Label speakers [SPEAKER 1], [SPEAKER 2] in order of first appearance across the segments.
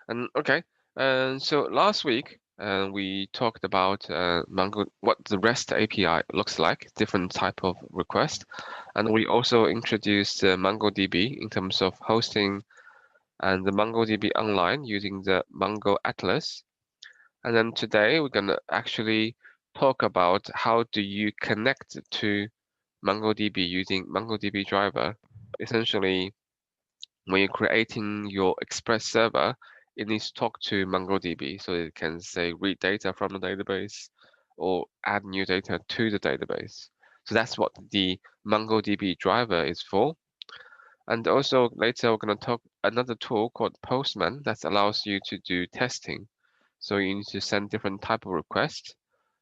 [SPEAKER 1] And okay, and so last week we talked about what the REST API looks like, different type of request, and we also introduced MongoDB in terms of hosting and the MongoDB online using the Mongo Atlas. And then today we're gonna actually talk about how do you connect to MongoDB using MongoDB Driver. Essentially, when you're creating your Express server, it needs to talk to MongoDB so it can say read data from the database or add new data to the database. So that's what the MongoDB driver is for. And also later we're going to talk another tool called Postman that allows you to do testing. So you need to send different type of requests.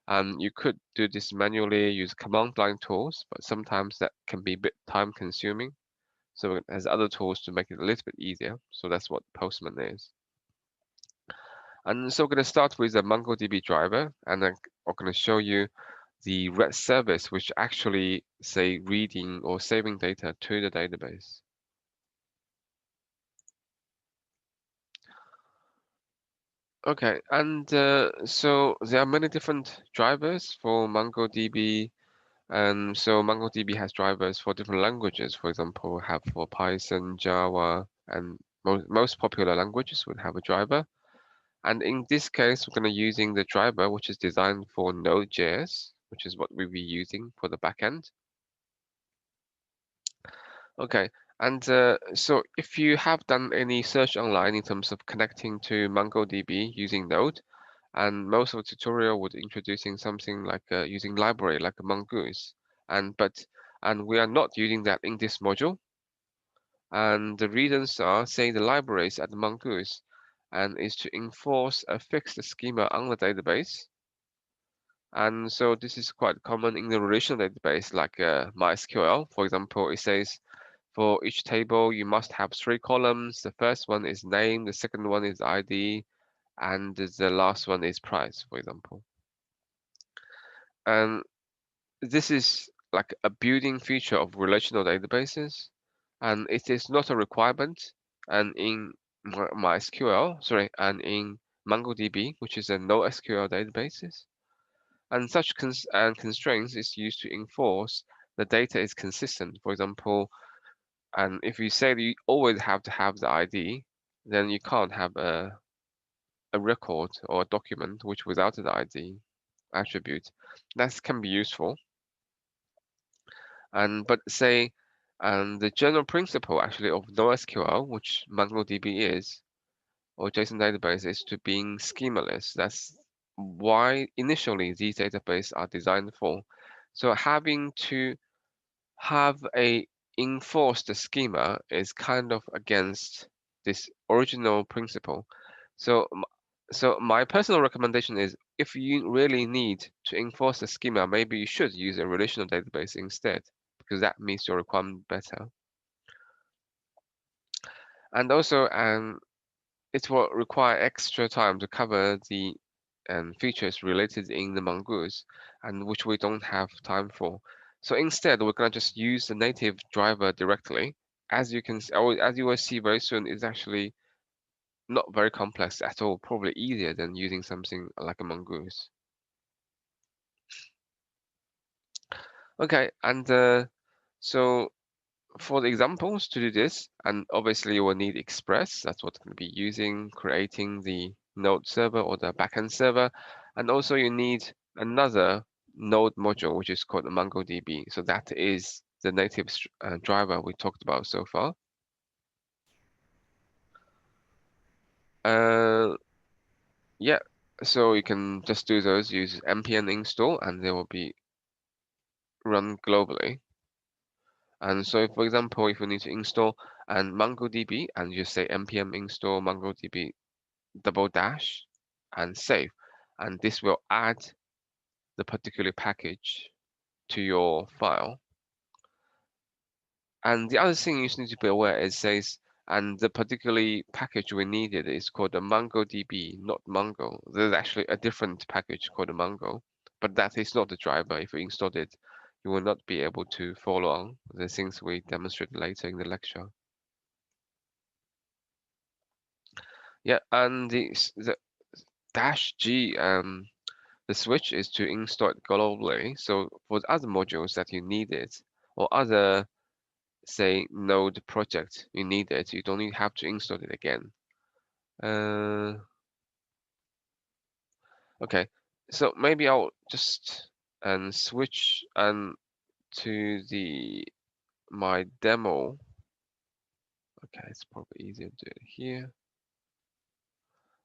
[SPEAKER 1] You could do this manually, use command line tools, but sometimes that can be a bit time consuming. So it has other tools to make it a little bit easier. So that's what Postman is. And so we're going to start with the MongoDB driver, and then I'm going to show you the REST service, which actually say reading or saving data to the database. Okay, and so there are many different drivers for MongoDB, and so MongoDB has drivers for different languages. For example, have for Python, Java, and most popular languages would have a driver. And in this case, we're going to using the driver, which is designed for Node.js, which is what we'll be using for the backend. Okay, and so if you have done any search online in terms of connecting to MongoDB using Node, and most of the tutorial would introducing something like using library like a Mongoose, and we are not using that in this module. And the reasons are, say, the libraries at the Mongoose, and is to enforce a fixed schema on the database. And so this is quite common in the relational database like MySQL. For example, it says for each table, you must have three columns. The first one is name, the second one is ID, and the last one is price, for example. And this is like a built-in feature of relational databases, and it is not a requirement. And in MySQL, sorry, and in MongoDB, which is a NoSQL databases, and such constraints is used to enforce the data is consistent. For example, and if you say that you always have to have the ID, then you can't have a record or a document which without the ID attribute. That can be useful. And but say, and the general principle actually of NoSQL, which MongoDB is, or JSON database, is to being schemaless. That's why initially these databases are designed for. So having to have a enforced schema is kind of against this original principle. So, so my personal recommendation is if you really need to enforce the schema, maybe you should use a relational database instead, because that meets your requirement better. And also, it will require extra time to cover the features related in the Mongoose, and which we don't have time for. So instead, we're going to just use the native driver directly. As you can, as you will see very soon, it's actually not very complex at all. Probably easier than using something like a Mongoose. Okay, and so for the examples to do this, and obviously you will need Express. That's what going to be using, creating the Node server or the backend server. And also you need another Node module, which is called MongoDB. So that is the native driver we talked about so far. Uh, yeah, so you can just do those, use npm install, and they will be run globally. And so, for example, if you need to install and MongoDB and you say npm install MongoDB double dash and save, and this will add the particular package to your file. And the other thing you need to be aware is says, and the particular package we needed is called the MongoDB, not Mongo. There's actually a different package called the Mongo, but that is not the driver. If you installed it, you will not be able to follow on the things we demonstrate later in the lecture. Yeah, and the -G the switch is to install it globally. So for the other modules that you need it, or other say node project you need it, you don't need have to install it again. Okay, so maybe I'll just switch to the my demo. Okay, it's probably easier to do it here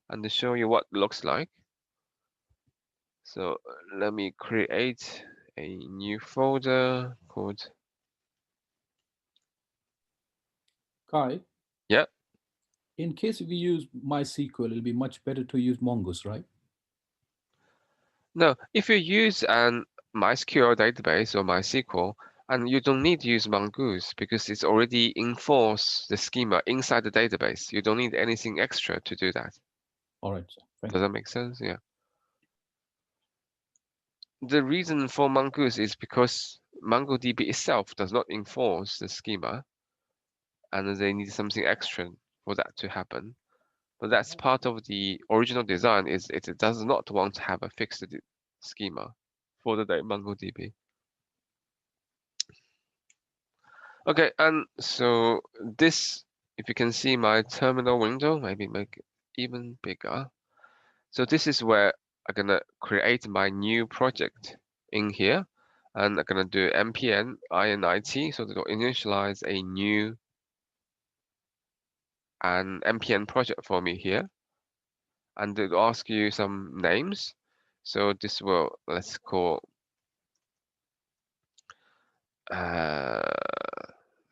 [SPEAKER 1] and to show you what it looks like. So let me create a new folder called
[SPEAKER 2] Kai,
[SPEAKER 1] yeah.
[SPEAKER 2] in case we use MySQL, it'll be much better to use Mongoose, right?
[SPEAKER 1] No, if you use an MySQL database or MySQL, and you don't need to use Mongoose because it's already enforced the schema inside the database. You don't need anything extra to do that.
[SPEAKER 2] All right, sir. Thank
[SPEAKER 1] Does
[SPEAKER 2] you.
[SPEAKER 1] that make sense? Yeah. The reason for Mongoose is because MongoDB itself does not enforce the schema, and they need something extra for that to happen. But that's part of the original design. Is it does not want to have a fixed schema for the MongoDB. Okay, and so this, if you can see my terminal window, maybe make it even bigger. So this is where I'm gonna create my new project in here, and I'm gonna do npm init, so that will initialize a new an npm project for me here, and it will ask you some names. So this will let's call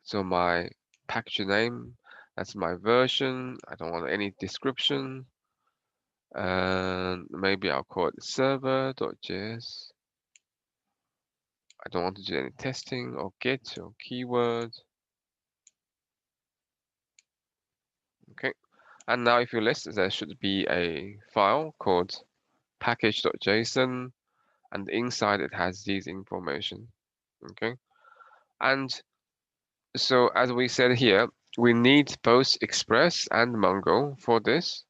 [SPEAKER 1] so my package name. That's my version. I don't want any description. And maybe I'll call it server.js. I don't want to do any testing or get or keyword. Okay. And now if you list, there should be a file called package.json, and inside it has these information. Okay. And so as we said here, we need both Express and Mongo for this.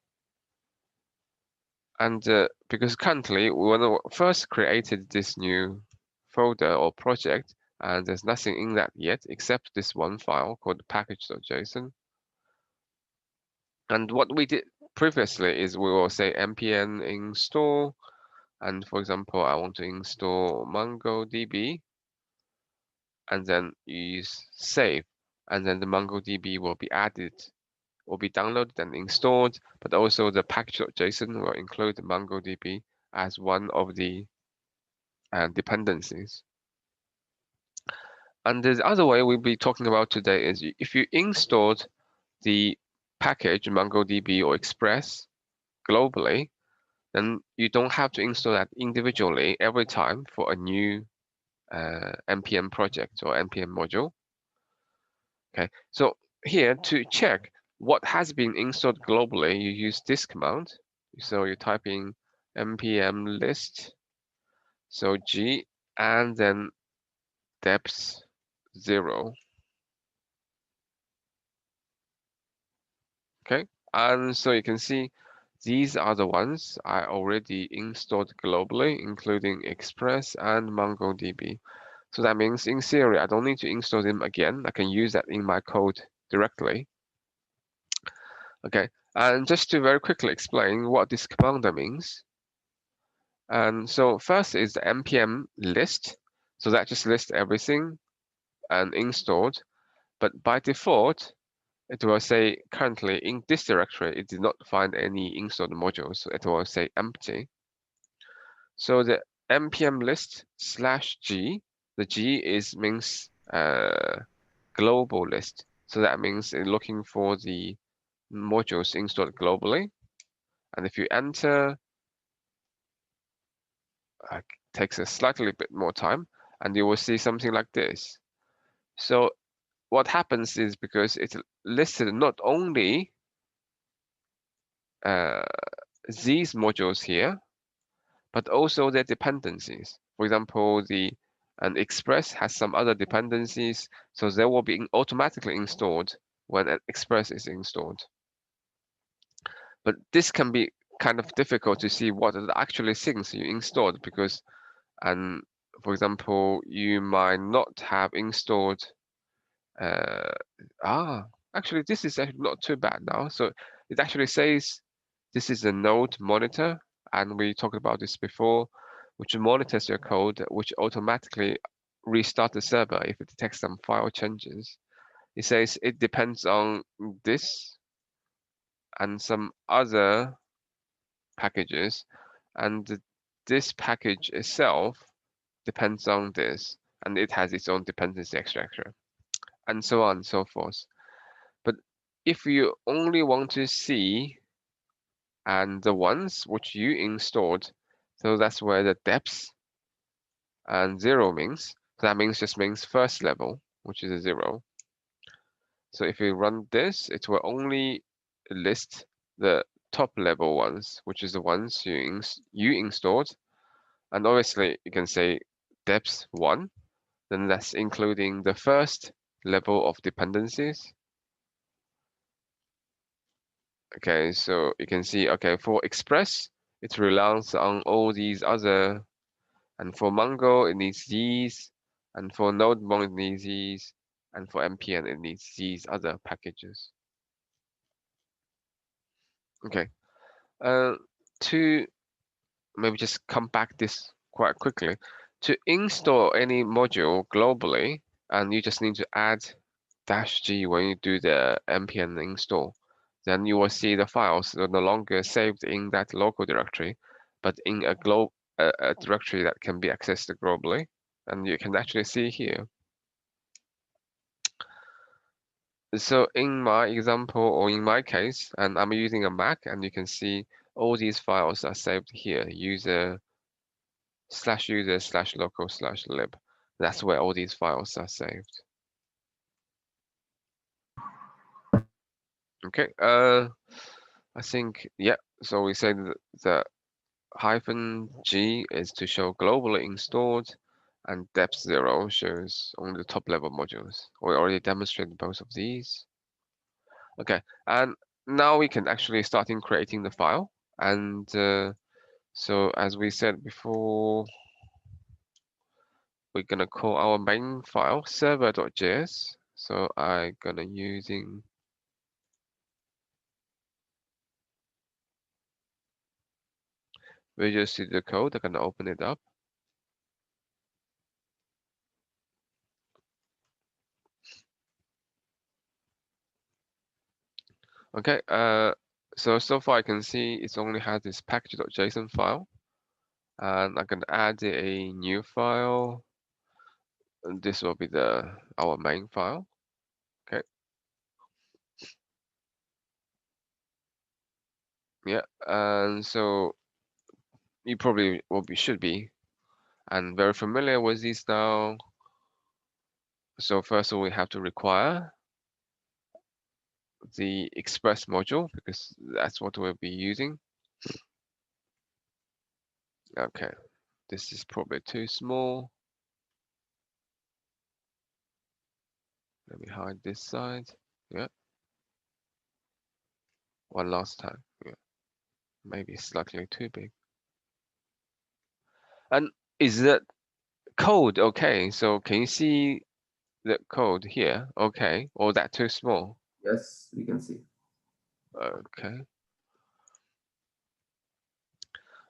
[SPEAKER 1] And because currently, when I first created this new folder or project, and there's nothing in that yet except this one file called package.json. And what we did previously is we will say npm install, and for example, I want to install MongoDB, and then use save, and then the MongoDB will be added, will be downloaded and installed, but also the package.json will include MongoDB as one of the dependencies. And the other way we'll be talking about today is if you installed the package MongoDB or Express globally, then you don't have to install that individually every time for a new npm project or npm module. Okay, so here to check what has been installed globally, you use this command. So you type in npm list, so g, and then depth 0. Okay, and so you can see these are the ones I already installed globally, including Express and MongoDB. So that means in theory, I don't need to install them again. I can use that in my code directly. Okay, and just to very quickly explain what this command means. And so first is the npm list. So that just lists everything and installed. But by default, it will say currently in this directory, it did not find any installed modules. So it will say empty. So the npm list /g, the G is means global list. So that means it's looking for the modules installed globally. And if you enter, it takes a slightly bit more time, and you will see something like this. So what happens is because it's listed not only uh, these modules here, but also their dependencies. For example, an Express has some other dependencies, so they will be automatically installed when an Express is installed. But this can be kind of difficult to see what are the actually things you installed because, and for example, you might not have installed. Uh, Actually, this is actually not too bad now. So it actually says this is a node monitor, and we talked about this before, which monitors your code, which automatically restart the server if it detects some file changes. It says it depends on this and some other packages, and this package itself depends on this, and it has its own dependency extractor, and so on and so forth. But if you only want to see and the ones which you installed, so that's where the depth and 0 means. So that just means first level, which is a 0. So if you run this, it will only list the top level ones, which is the ones you installed. And obviously you can say depth 1, then that's including the first level of dependencies. Okay, so you can see, okay, for Express, it relies on all these other, and for Mongo, it needs these, and for NodeMon, it needs these, and for NPM, it needs these other packages. Okay, to maybe just come back this quite quickly, to install any module globally, and you just need to add -G when you do the npm install, then you will see the files are no longer saved in that local directory, but in a directory that can be accessed globally. And you can actually see here. So in my example, or in my case, and I'm using a Mac, and you can see all these files are saved here, user/local/lib. That's where all these files are saved. Okay, I think, yeah, so we said that -G is to show globally installed, and depth 0 shows only the top level modules. We already demonstrated both of these. Okay, and now we can actually start in creating the file. And so as we said before, we're gonna call our main file server.js. So I'm gonna using Visual Studio Code. I'm gonna open it up. Okay, so far I can see it's only had this package.json file, and I'm gonna add a new file, and this will be our main file. Okay. Yeah, and so you probably should be and very familiar with these now. So first of all, we have to require the Express module because that's what we'll be using. Okay, this is probably too small. Let me hide this side. Yeah. One last time. Yeah. Maybe slightly too big. And is that code okay? So can you see the code here? Okay, or that too small?
[SPEAKER 3] Yes, we can see.
[SPEAKER 1] Okay.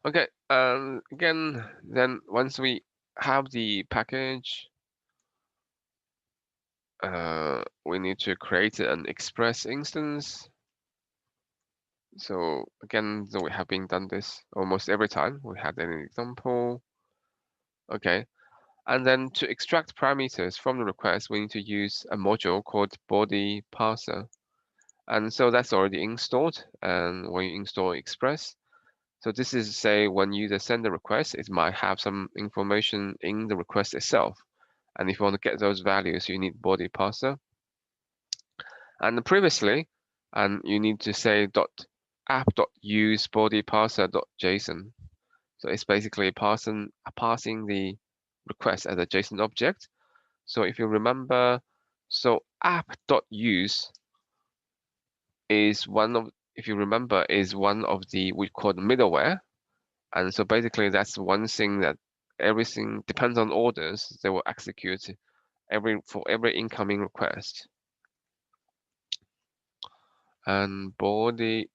[SPEAKER 1] Okay, again, then once we have the package, we need to create an Express instance. So again, we have been done this almost every time we had an example. Okay, and then to extract parameters from the request, we need to use a module called body parser. And so that's already installed. And when you install Express, so this is say when user send a request, it might have some information in the request itself. And if you want to get those values, you need body parser. And previously, and you need to say app.use body parser.json. So it's basically passing the request as a JSON object. So if you remember, so app.use is one of if you remember, is one of the we call the middleware. And so basically that's one thing that everything depends on orders. They will execute for every incoming request. And body.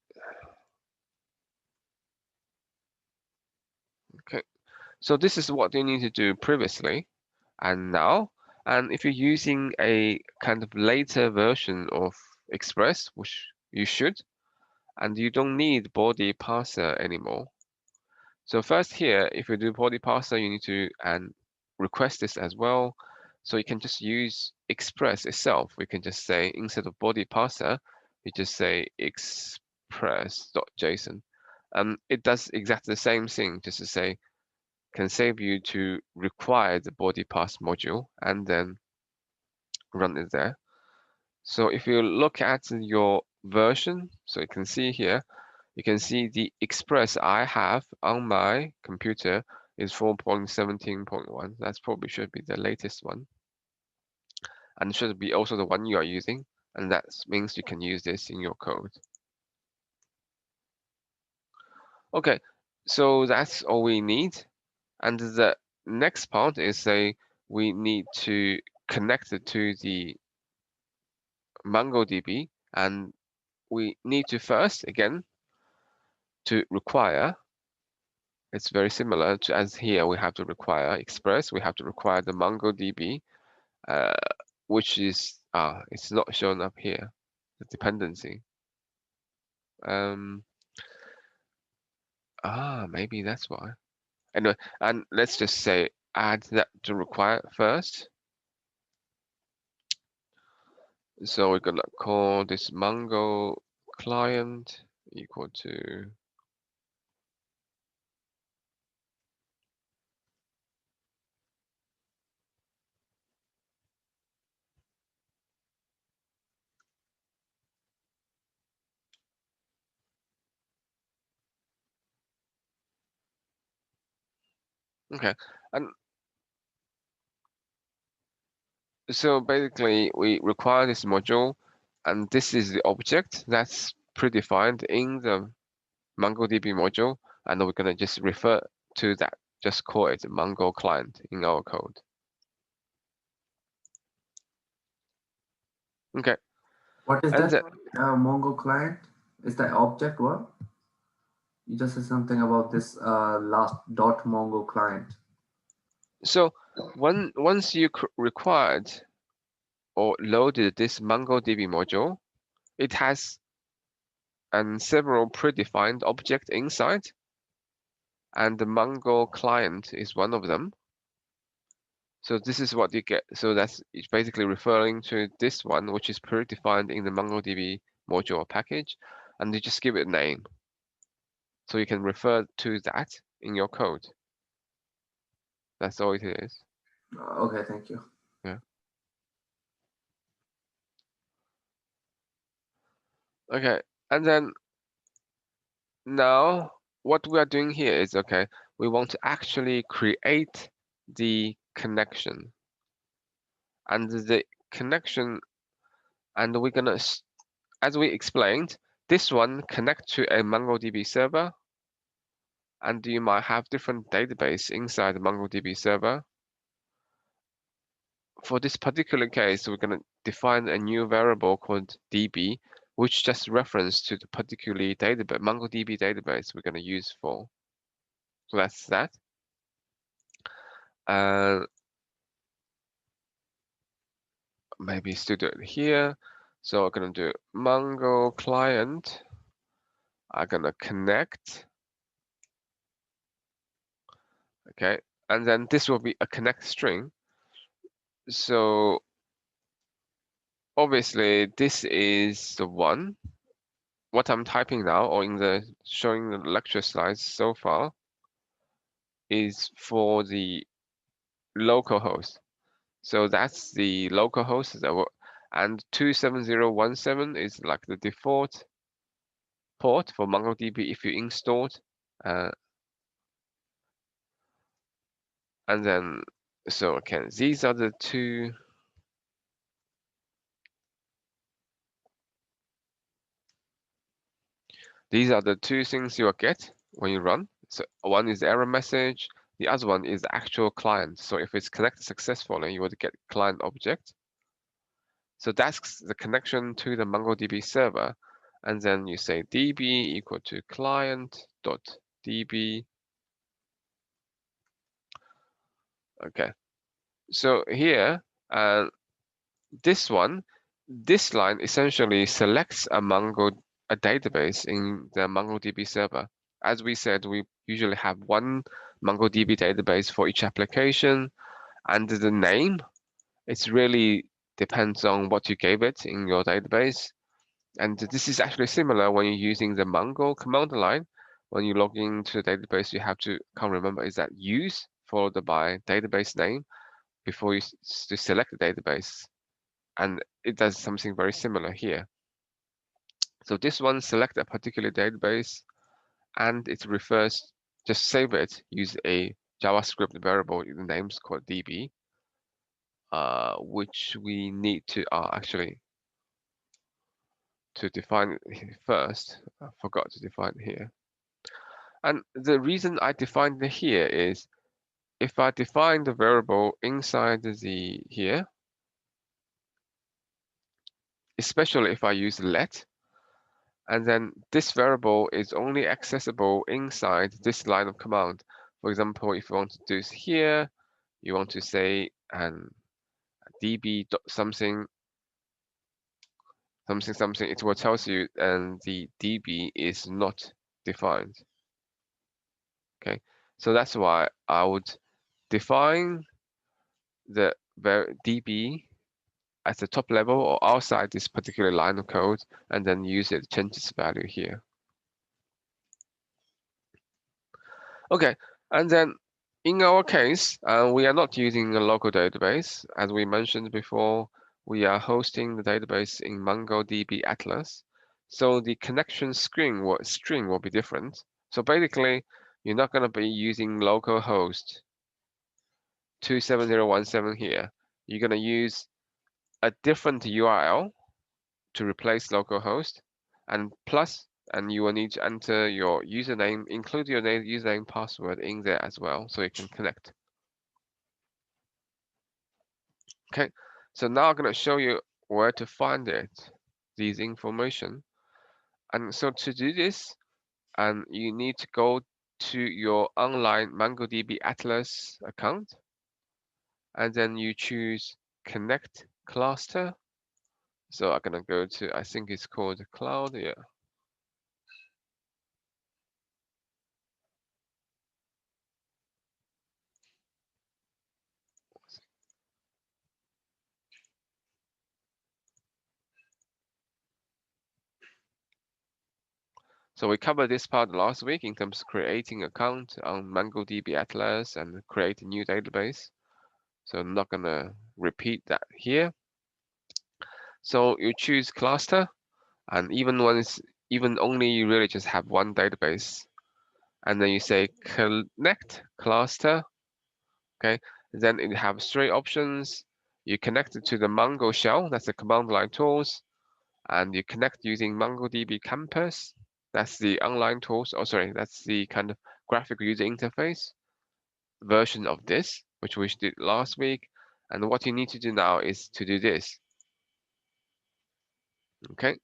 [SPEAKER 1] Okay. So this is what you need to do previously and now. And if you're using a kind of later version of Express, which you should, and you don't need body parser anymore. So first here, if you do body parser, you need to request this as well. So you can just use Express itself. We can just say, instead of body parser, you just say express.json. It does exactly the same thing, just to say, can save you to require the body pass module and then run it there. So if you look at your version, so you can see here, you can see the Express I have on my computer is 4.17.1. That's probably should be the latest one. And should be also the one you are using. And that means you can use this in your code. Okay, so that's all we need. And the next part is we need to connect it to the MongoDB, and we need to first, again, to require. It's very similar to as here we have to require Express, we have to require the MongoDB, which is, it's not shown up here, the dependency. Maybe that's why. Anyway, and let's just say add that to require first. So we're gonna call this Mongo client equal to okay. And so basically we require this module, and this is the object that's predefined in the MongoDB module, and we're gonna just refer to that, just call it Mongo client in our code. Okay.
[SPEAKER 3] What is
[SPEAKER 1] And
[SPEAKER 3] that? Mongo client? Is that object what? You just said something about this last dot Mongo client.
[SPEAKER 1] so once you required or loaded this MongoDB module, it has several predefined objects inside, and the Mongo client is one of them. So this is what you get. So that's it's basically referring to this one, which is predefined in the MongoDB module package, and you just give it a name. So you can refer to that in your code. That's all it is.
[SPEAKER 3] Okay, thank you.
[SPEAKER 1] Yeah. Okay, and then now what we are doing here is, okay, we want to actually create the connection. And the connection, and we're gonna, as we explained, this one connect to a MongoDB server, and you might have different database inside the MongoDB server. For this particular case, we're gonna define a new variable called DB, which just reference to the particular database, MongoDB database we're gonna use for. So that's that. Maybe still do it here. So we're gonna do Mongo client. I'm gonna connect. Okay, and then this will be a connect string. So obviously this is the one. What I'm typing now, or in the showing the lecture slides so far, is for the localhost. So that's the localhost that and 27017 is like the default port for MongoDB if you installed. And then, so okay, these are the two. These are the two things you will get when you run. So one is the error message, the other one is the actual client. So if it's connected successfully, you would get client object. So that's the connection to the MongoDB server. And then you say db equal to client.db. Okay. So here, this line essentially selects a database in the MongoDB server. As we said, we usually have one MongoDB database for each application, and the name, it really depends on what you gave it in your database. And this is actually similar when you're using the Mongo command line. When you log into the database, you have to can't remember, is that use followed by database name before you to select the database. And it does something very similar here. So this one, select a particular database, and it refers, just save it, use a JavaScript variable, the name's called db, which we need to actually to define it first. I forgot to define it here. And the reason I defined it here is if I define the variable inside the here, especially if I use let, and then this variable is only accessible inside this line of command. For example, if you want to do this here, you want to say db something something something, it will tell you and the db is not defined. Okay, so that's why I would define the db at the top level or outside this particular line of code, and then use it, change its value here. Okay, and then in our case, we are not using a local database. As we mentioned before, we are hosting the database in MongoDB Atlas. So the connection string will be different. So basically, you're not going to be using localhost 27017 here. You're going to use a different URL to replace localhost, and you will need to enter your username, include your username password in there as well, so you can connect. Okay, so now I'm going to show you where to find these information. And so to do this, you need to go to your online MongoDB Atlas account, and then you choose Connect Cluster. So I'm going to go to, I think it's called Cloud, yeah. So we covered this part last week in terms of creating account on MongoDB Atlas and create a new database. So I'm not gonna repeat that here. So you choose cluster, and even only you really just have one database, and then you say connect cluster. Okay, then it has three options. You connect it to the Mongo shell, that's the command line tools, and you connect using MongoDB Campus. That's the online tools. Oh, sorry, that's the kind of graphical user interface version of this, which we did last week. And what you need to do now is to do this. Okay,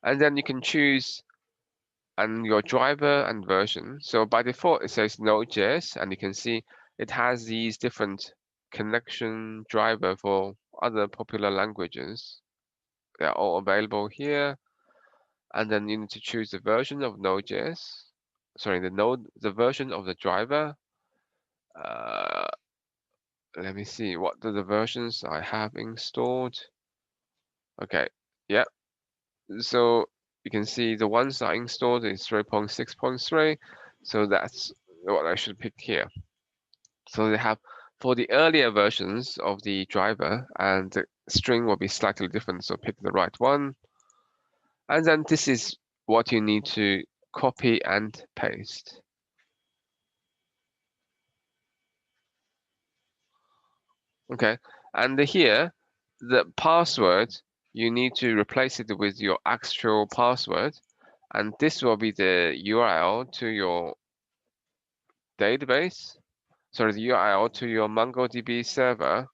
[SPEAKER 1] and then you can choose your driver and version. So by default, it says Node.js, and you can see it has these different connection driver for other popular languages. They're all available here. And then you need to choose the version of Node.js. Sorry, the version of the driver. Let me see what are the versions I have installed. Okay, yeah. So you can see the ones I installed is 3.6.3. So that's what I should pick here. So they have for the earlier versions of the driver, and the string will be slightly different. So pick the right one. And then this is what you need to copy and paste. Okay, and here, the password, you need to replace it with your actual password. and this will be the URL to your database. Sorry, the URL to your MongoDB server.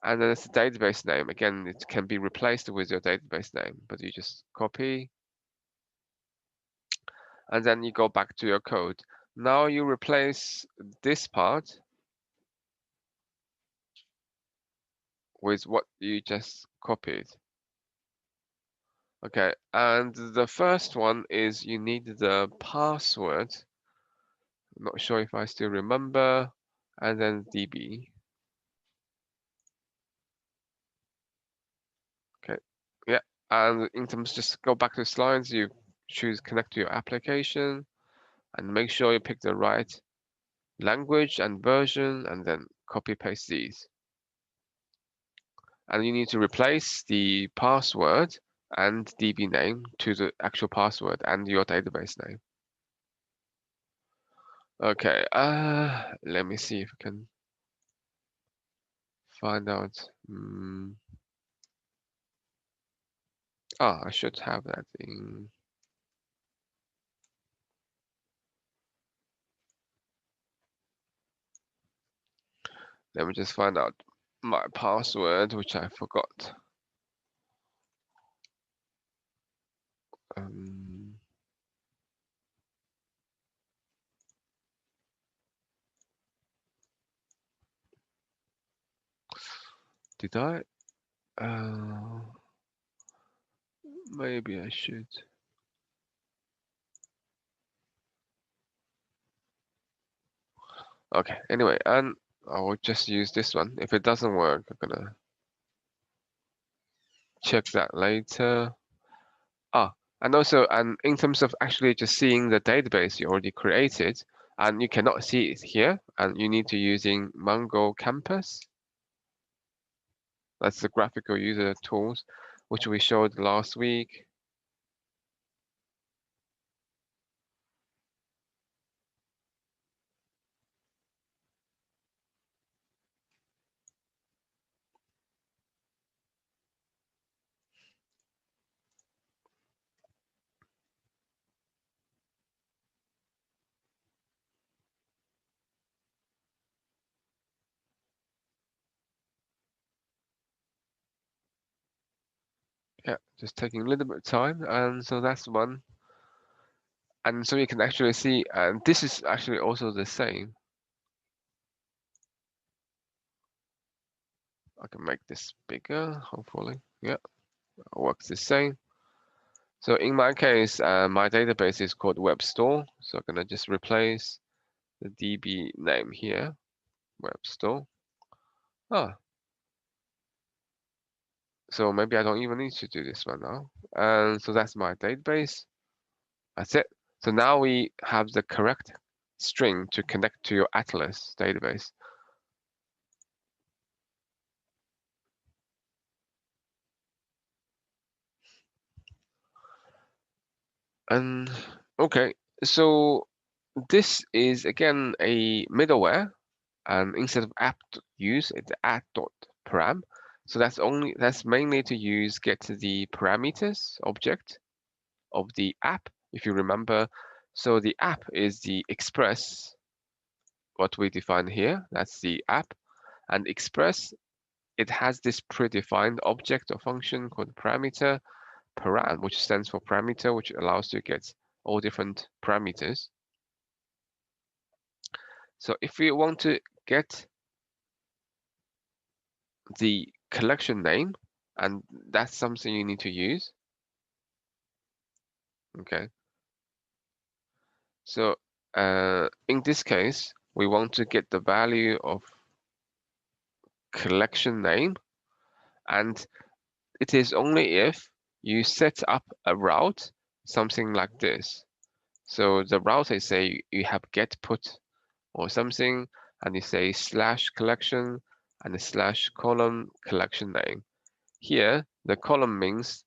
[SPEAKER 1] And then it's the database name. Again, it can be replaced with your database name, but you just copy. And then you go back to your code. Now you replace this part with what you just copied. Okay, and the first one is you need the password. I'm not sure if I still remember. And then DB. Okay, yeah. And in terms, just go back to the slides, you choose connect to your application and make sure you pick the right language and version, and then copy paste these. And you need to replace the password and DB name to the actual password and your database name. Okay, let me see if I can find out. I should have that in. Let me just find out my password, which I forgot. Did I? Maybe I should. Okay, anyway, and I will just use this one. If it doesn't work, I'm gonna check that later. And also, and in terms of actually just seeing the database you already created, and you cannot see it here, and you need to using Mongo Campus. That's the graphical user tools, which we showed last week. Yeah, just taking a little bit of time, and so that's one. And so you can actually see, and this is actually also the same. I can make this bigger, hopefully. Yeah, it works the same. So in my case, my database is called Web Store. So I'm gonna just replace the DB name here, Web Store. So maybe I don't even need to do this one now. And so that's my database. That's it. So now we have the correct string to connect to your Atlas database. And okay, so this is again a middleware, and instead of app use, it's app.param. So that's mainly to use get the parameters object of the app, if you remember. So the app is the express, what we define here, that's the app. And express, it has this predefined object or function called parameter, param, which stands for parameter, which allows you to get all different parameters. So if you want to get the collection name, and that's something you need to use. Okay. So in this case, we want to get the value of collection name, and it is only if you set up a route, something like this. So the route, I say you have get put or something, and you say slash collection and a slash column collection name. Here, the column means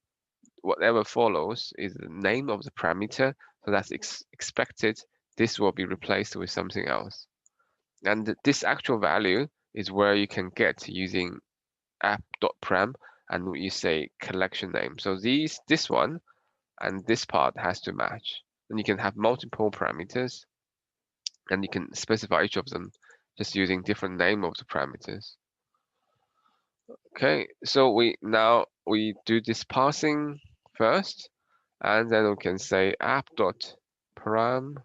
[SPEAKER 1] whatever follows is the name of the parameter, so that's expected. This will be replaced with something else. And this actual value is where you can get using app.param, and you say collection name. So this one and this part has to match. And you can have multiple parameters, and you can specify each of them just using different name of the parameters. Okay, so we do this parsing first, and then we can say app.param.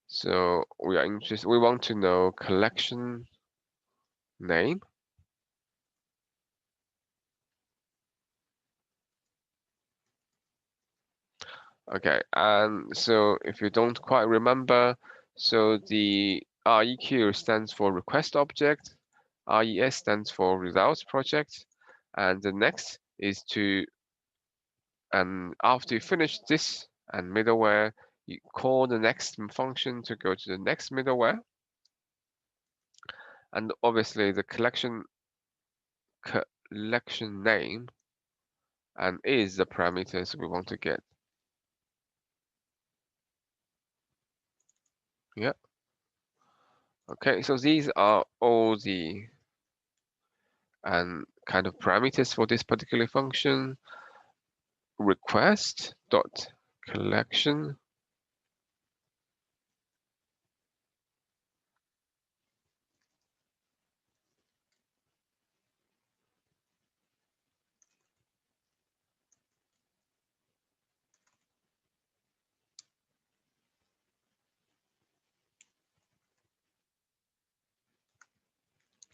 [SPEAKER 1] So we want to know collection name. Okay, and so if you don't quite remember, so the REQ stands for request object, RES stands for results project, and the next is to, and after you finish this and middleware, you call the next function to go to the next middleware, and obviously the collection name and is the parameters we want to get. Yeah. Okay, so these are all the kind of parameters for this particular function. Request dot collection.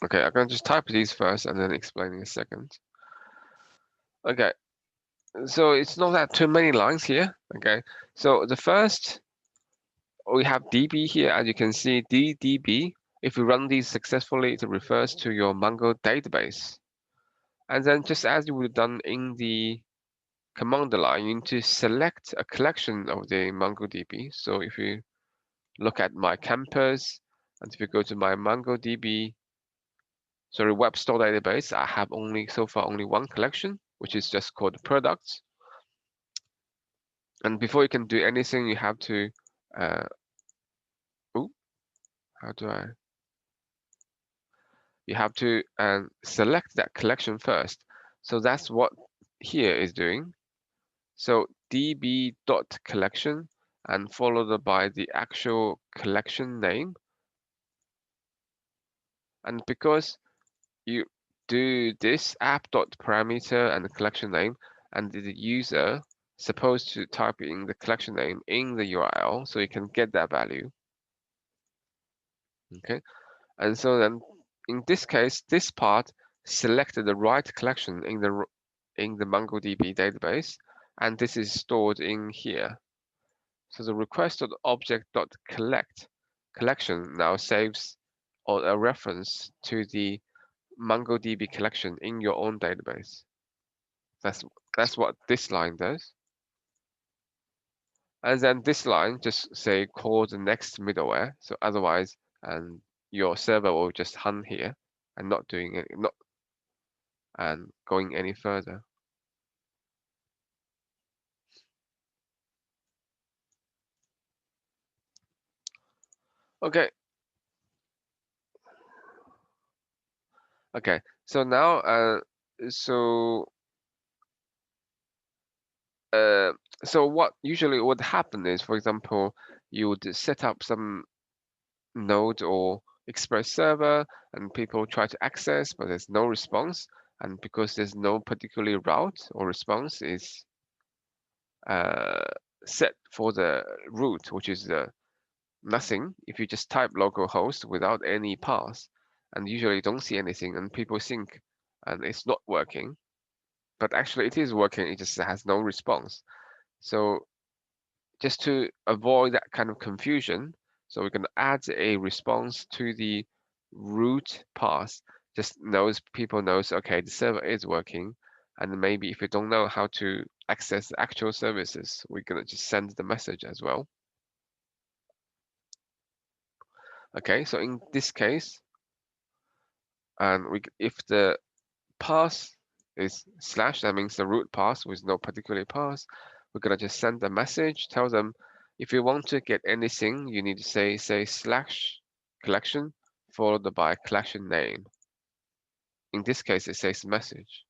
[SPEAKER 1] Okay, I'm going to just type these first and then explain in a second. Okay, so it's not that too many lines here. Okay, so the first, we have DB here. As you can see, DDB. If you run these successfully, it refers to your Mongo database. And then just as you would have done in the command line, you need to select a collection of the MongoDB. So if you look at my campus, and if you go to my MongoDB, sorry, web store database, I have so far only one collection, which is just called products. And before you can do anything, you have to, you have to select that collection first. So that's what here is doing. So db.collection and followed by the actual collection name. And because you do this app.parameter and the collection name, and the user supposed to type in the collection name in the URL so you can get that value. Okay, and so then in this case, this part selected the right collection in the MongoDB database, and this is stored in here. So the request.object.collect collection now saves a reference to the MongoDB collection in your own database. That's what this line does. And then this line just say call the next middleware. So otherwise, your server will just hunt here and not doing it, and going any further. Okay. Okay. So now, so what usually would happen is, for example, you would set up some node or express server and people try to access, but there's no response. And because there's no particular route or response is set for the root, which is nothing. If you just type localhost without any path, and usually you don't see anything, and people think and it's not working, but actually it is working, it just has no response. So just to avoid that kind of confusion, so we can add a response to the root path, just people knows, okay, the server is working. And maybe if you don't know how to access the actual services, we're gonna just send the message as well. Okay, so in this case, and if the path is / that means the root path with no particular path, we're gonna just send a message, tell them if you want to get anything, you need to say / collection followed by collection name. in this case, it says message.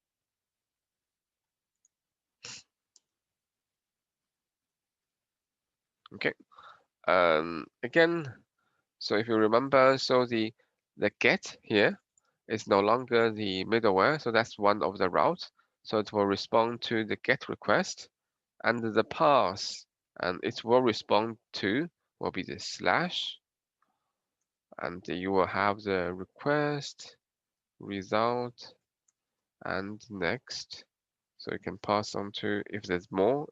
[SPEAKER 1] Okay. Again, so if you remember, so the get here is no longer the middleware, so that's one of the routes. So it will respond to the get request, and the parse, and it will respond to will be the slash, and you will have the request, result, and next. So you can pass on to if there's more.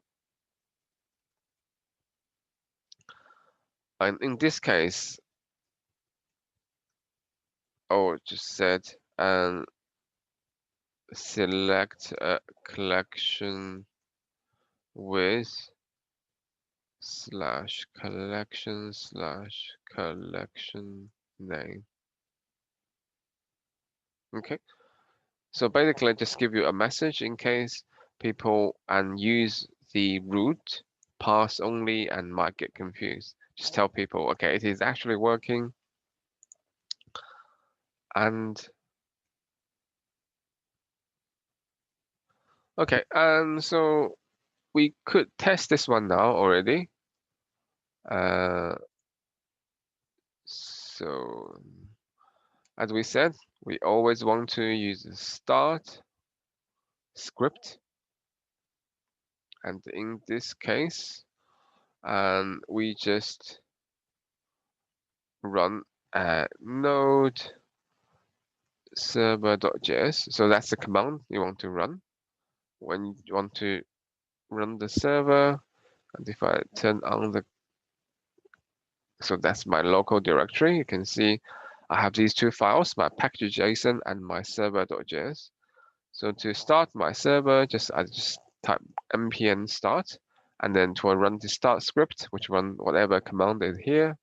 [SPEAKER 1] And in this case, just said and select a collection with /collection/collection name. Okay, so basically just give you a message in case people and use the root parse only and might get confused. Just tell people, okay, it is actually working. And okay, and so we could test this one now already. So as we said, we always want to use the start script. And in this case, we just run node server.js. So that's the command you want to run when you want to run the server. And if I turn on the, so that's my local directory. You can see I have these two files, my package.json and my server.js. So to start my server, I just type npm start, and then to run the start script, which run whatever command is here.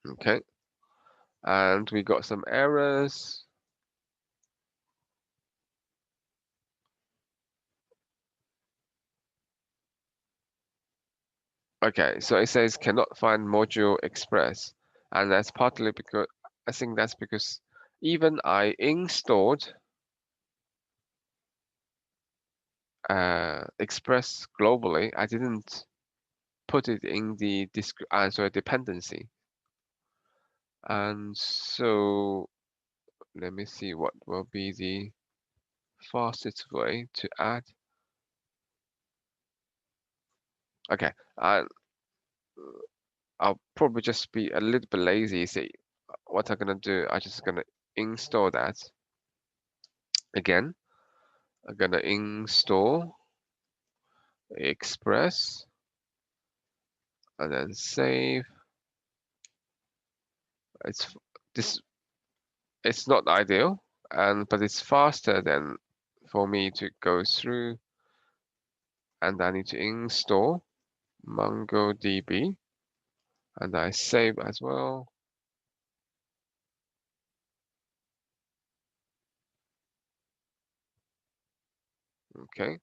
[SPEAKER 1] Okay, and we got some errors. Okay, so it says cannot find module express, and that's partly because I think that's because even I installed express globally, I didn't put it in the dependency. And so let me see what will be the fastest way to add. Okay, I'll probably just be a little bit lazy. See, what I'm gonna do, I'm just gonna install that again. I'm gonna install Express and then save. It's not ideal, but it's faster than for me to go through, and I need to install MongoDB, and I save as well. Okay.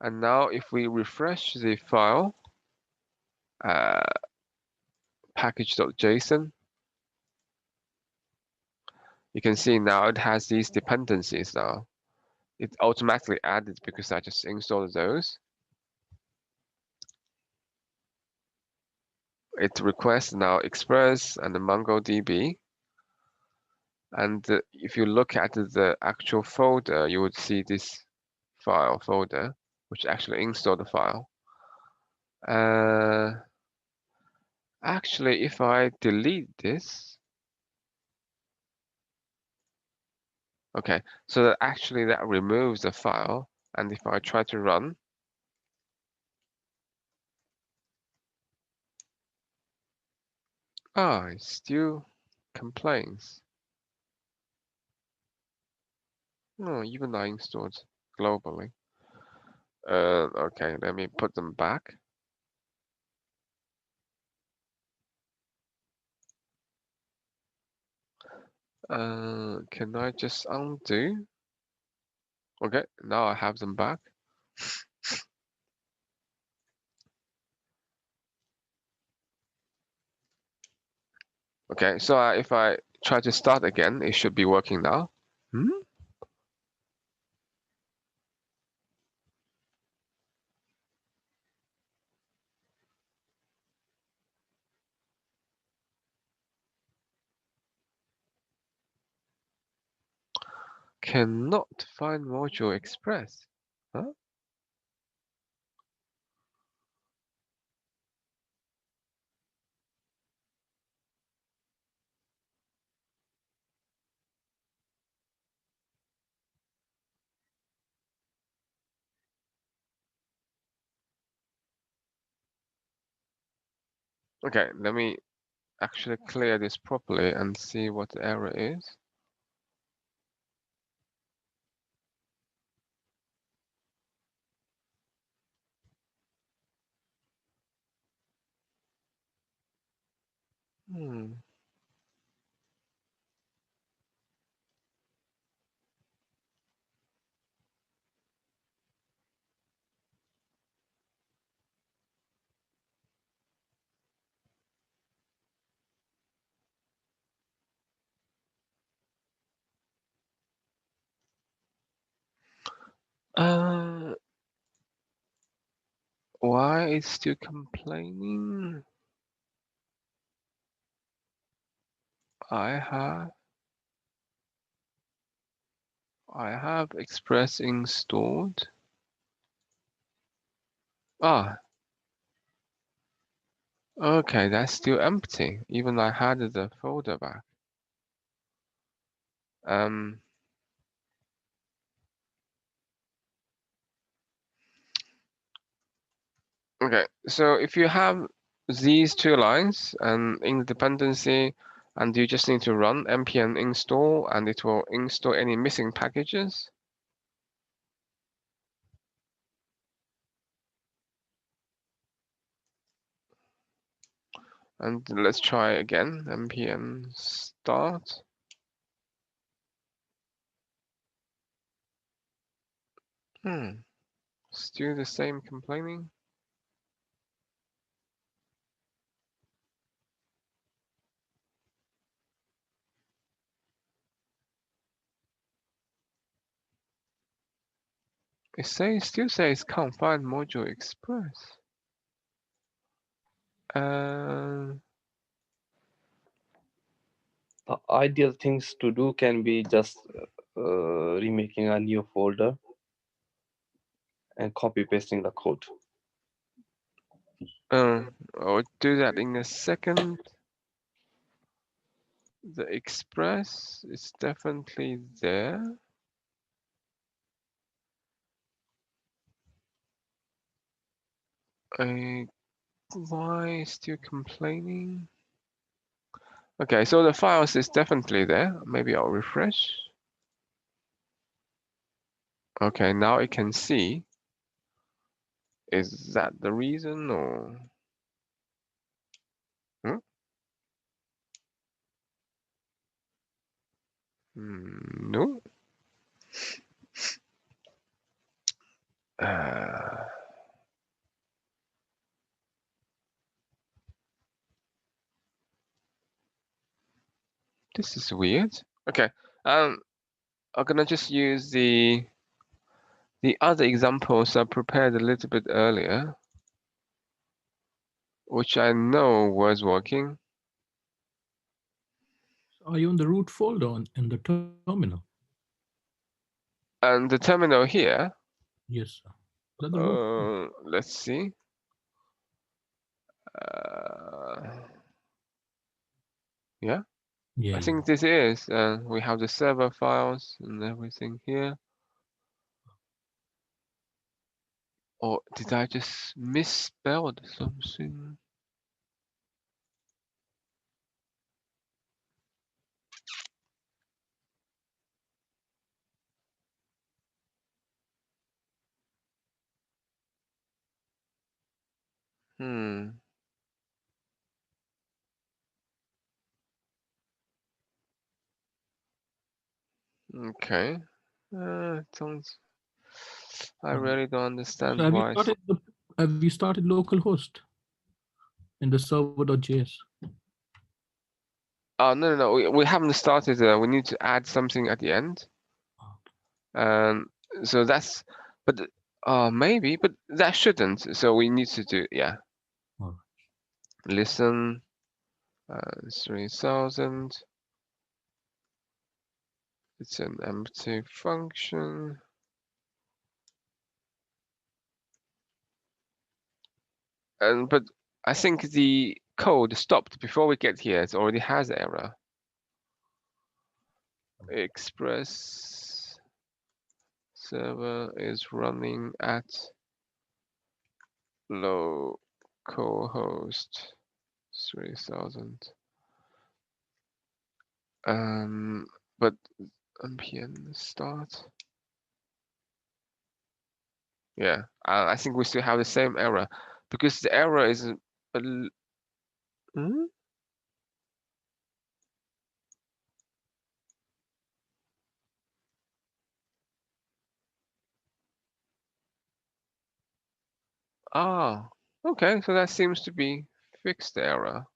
[SPEAKER 1] And now if we refresh the file, package.json, you can see now it has these dependencies now. It automatically added because I just installed those. It requests now Express and the MongoDB. And if you look at the actual folder, you would see this file folder, which actually installed the file. Actually, if I delete this, okay, so that actually that removes the file. And if I try to run, it still complains. Oh, even I installed globally. Okay, let me put them back. Can I just undo? Okay, now I have them back. Okay, so if I try to start again, it should be working now. Hmm? Cannot find module express. Huh? Okay, let me actually clear this properly and see what the error is. Hmm. Why is still complaining? I have Express installed. Ah, okay, that's still empty. Even I had the folder back. Okay, so if you have these two lines and in the dependency, and you just need to run npm install, and it will install any missing packages. And let's try again, npm start. Still the same complaining. It still says can't find module express.
[SPEAKER 4] The ideal things to do can be just remaking a new folder and copy pasting the code.
[SPEAKER 1] I'll do that in a second. The express is definitely there. Why still complaining? Okay, so the files is definitely there. Maybe I'll refresh. Okay, now it can see. Is that the reason or? No. This is weird. Okay, I'm gonna just use the other examples I prepared a little bit earlier, which I know was working.
[SPEAKER 2] Are you on the root folder in the terminal?
[SPEAKER 1] And the terminal here.
[SPEAKER 2] Yes, sir. Is that the root?
[SPEAKER 1] Let's see. Yeah.
[SPEAKER 2] Yeah.
[SPEAKER 1] I think this is. We have the server files and everything here. Or did I just misspelled something? Okay. I really don't understand
[SPEAKER 2] So
[SPEAKER 1] why.
[SPEAKER 2] have you started localhost in the server.js?
[SPEAKER 1] Oh, no. We haven't started. We need to add something at the end. So that's, but maybe, but that shouldn't. So we need to do, yeah.
[SPEAKER 2] All right.
[SPEAKER 1] Listen, 3000. It's an empty function. But I think the code stopped before we get here. It already has error. Express server is running at localhost 3000. But npm start. Yeah, I think we still have the same error because the error is hmm? Ah, okay, so that seems to be fixed error.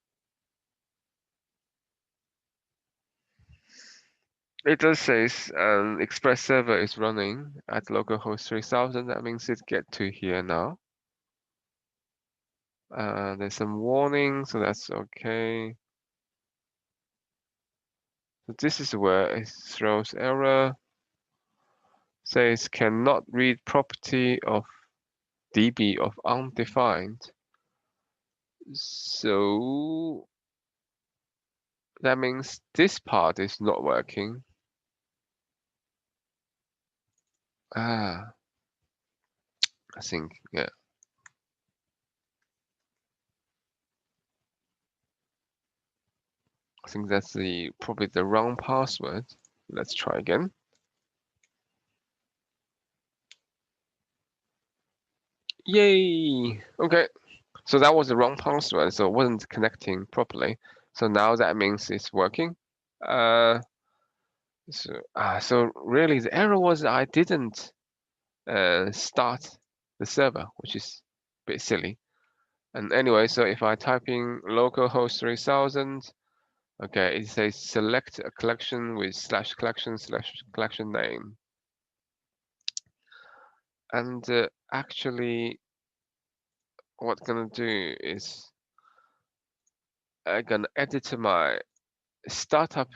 [SPEAKER 1] It does say Express server is running at localhost 3000. That means it get to here now. There's some warning, so that's okay. So this is where it throws error. Says cannot read property of db of undefined. So that means this part is not working. I think, yeah. I think that's probably the wrong password. Let's try again. Yay! Okay, so that was the wrong password, so it wasn't connecting properly. So now that means it's working. So really the error was I didn't start the server, which is a bit silly. And anyway, so if I type in localhost 3000, okay, it says select a collection with /collection/collection name. And actually, what I'm gonna do is I'm gonna edit my startup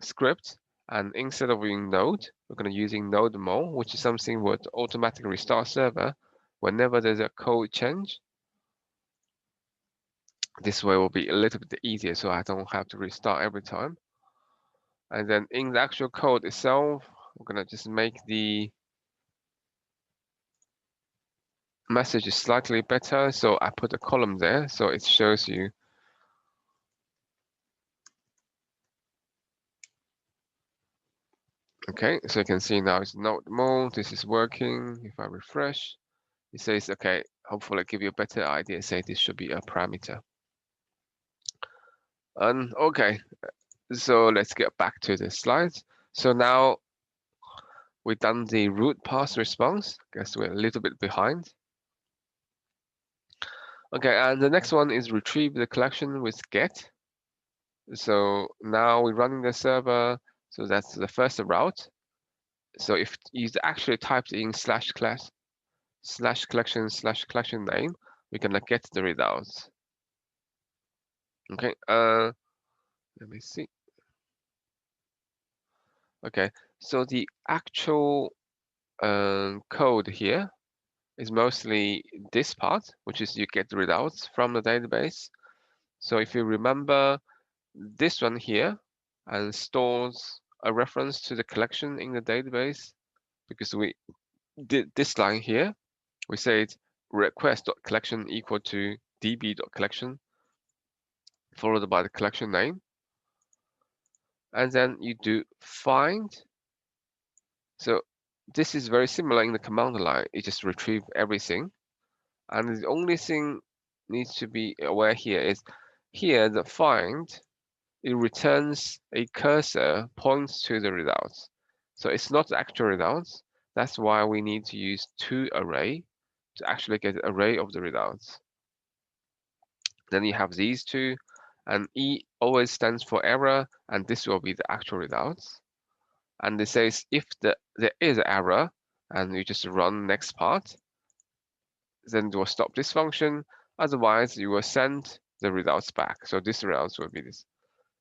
[SPEAKER 1] script, and instead of using node, we're gonna using node more, which is something would automatically restart server whenever there's a code change. This way will be a little bit easier, so I don't have to restart every time. And then in the actual code itself, we're gonna just make the message slightly better. So I put a column there, so it shows you. Okay, so you can see now it's node mode. This is working. If I refresh, it says, okay, hopefully give you a better idea. Say this should be a parameter. And okay, so let's get back to the slides. So now we've done the root pass response. Guess we're a little bit behind. Okay, and the next one is retrieve the collection with get. So now we're running the server. So that's the first route. So if you actually typed in /collection/collection name, we're gonna get the results. Okay, let me see. Okay, so the actual code here is mostly this part, which is you get the results from the database. So if you remember this one here, and stores a reference to the collection in the database, because we did this line here, we said request.collection equal to db.collection followed by the collection name, and then you do find. So this is very similar in the command line. You just retrieve everything, and the only thing needs to be aware here is here the find, it returns a cursor points to the results. So it's not the actual results. That's why we need to use toArray to actually get an array of the results. Then you have these two, and always stands for error, and this will be the actual results. And it says if there is an error, and you just run next part, then it will stop this function. Otherwise, you will send the results back. So this results will be this.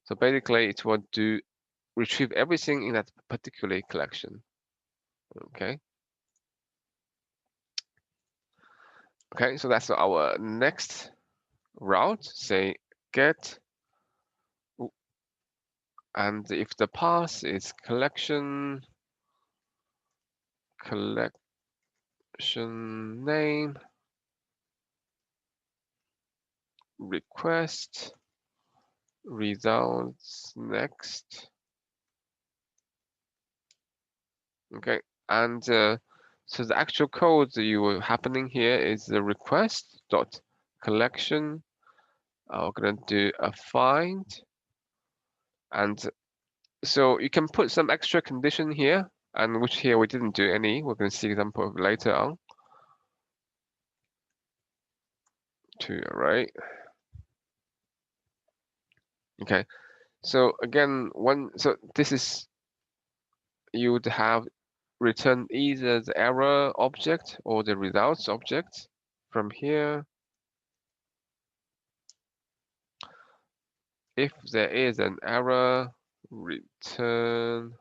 [SPEAKER 1] So basically, it will retrieve everything in that particular collection. Okay. Okay, so that's our next route. Say get, and if the path is collection name request results next. Okay, and so the actual code you were happening here is the request dot collection. We're gonna do a find, and so you can put some extra condition here, and which here we didn't do any. We're gonna see example of later on. To array. Okay, so again, so this is, you would have return either the error object or the results object from here. If there is an error, return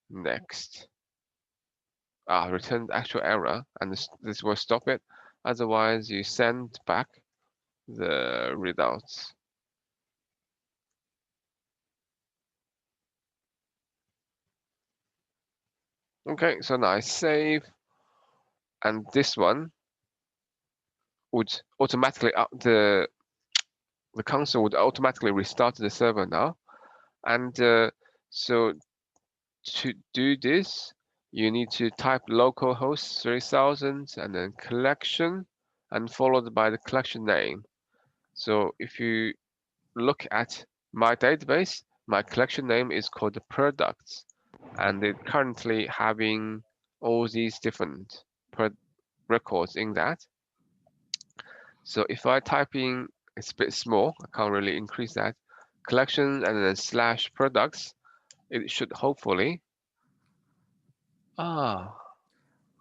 [SPEAKER 1] next. Return the actual error, and this will stop it. Otherwise, you send back the results. Okay, so now I save, and this one would automatically the console would automatically restart the server now. And so to do this, you need to type localhost 3000 and then collection, and followed by the collection name. So if you look at my database, my collection name is called the products, and it's currently having all these different records in that. So if I type in, it's a bit small, I can't really increase that, collection and then slash products, it should hopefully,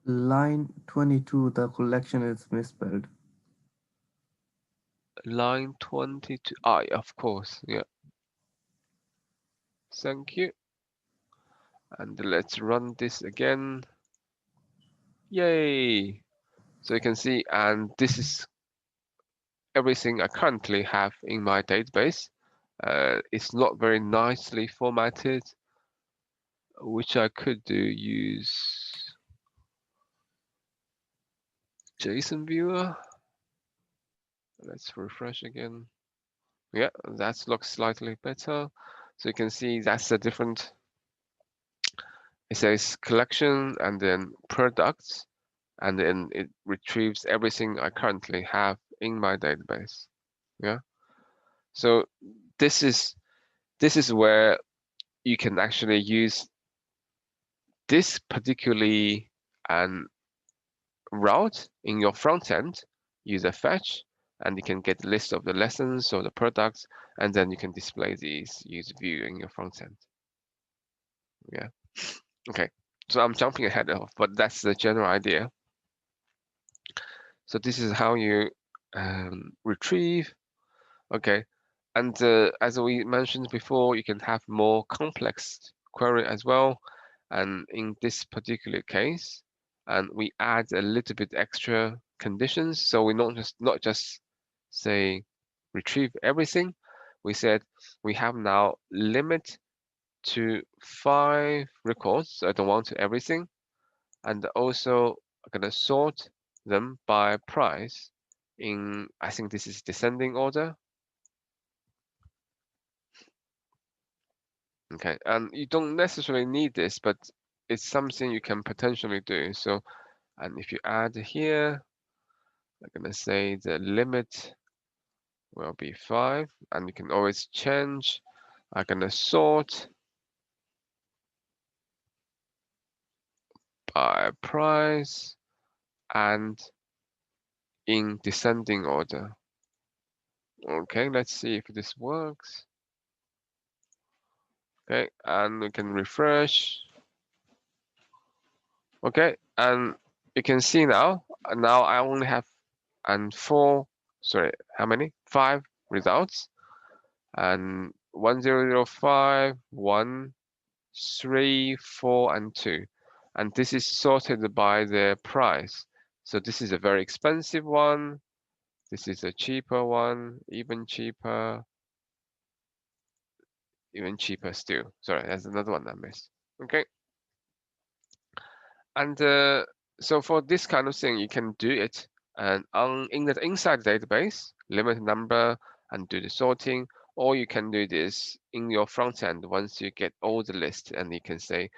[SPEAKER 3] Line 22, the collection is misspelled.
[SPEAKER 1] line 22, of course, yeah. Thank you. And let's run this again. Yay! So you can see, and this is everything I currently have in my database. It's not very nicely formatted, which I could use JSON viewer. Let's refresh again. Yeah, that looks slightly better. So you can see that's a different, it says collection and then products, and then it retrieves everything I currently have in my database. Yeah. So this is where you can actually use this particularly route in your front end, use a fetch, and you can get a list of the lessons or the products, and then you can display these, use view in your front end. Yeah. Okay. So I'm jumping ahead of, but that's the general idea. So this is how you retrieve. Okay. And as we mentioned before, you can have more complex query as well. And in this particular case, and we add a little bit extra conditions. So we not just say retrieve everything. We said we have now limit to 5 records. So I don't want everything. And also I'm gonna sort them by price in, I think this is descending order. Okay, and you don't necessarily need this, but it's something you can potentially do. So, and if you add here, I'm gonna say the limit will be 5, and you can always change. I'm gonna sort by price and in descending order. Okay, let's see if this works. Okay, and we can refresh. Okay, and you can see now. Now I only have how many? 5 results, and 1005, 1, 3, 4, and 2, and this is sorted by their price. So this is a very expensive one. This is a cheaper one, even cheaper still. Sorry, there's another one I missed. Okay. And so for this kind of thing, you can do it and inside the database, limit number and do the sorting, or you can do this in your front end once you get all the list, and you can say,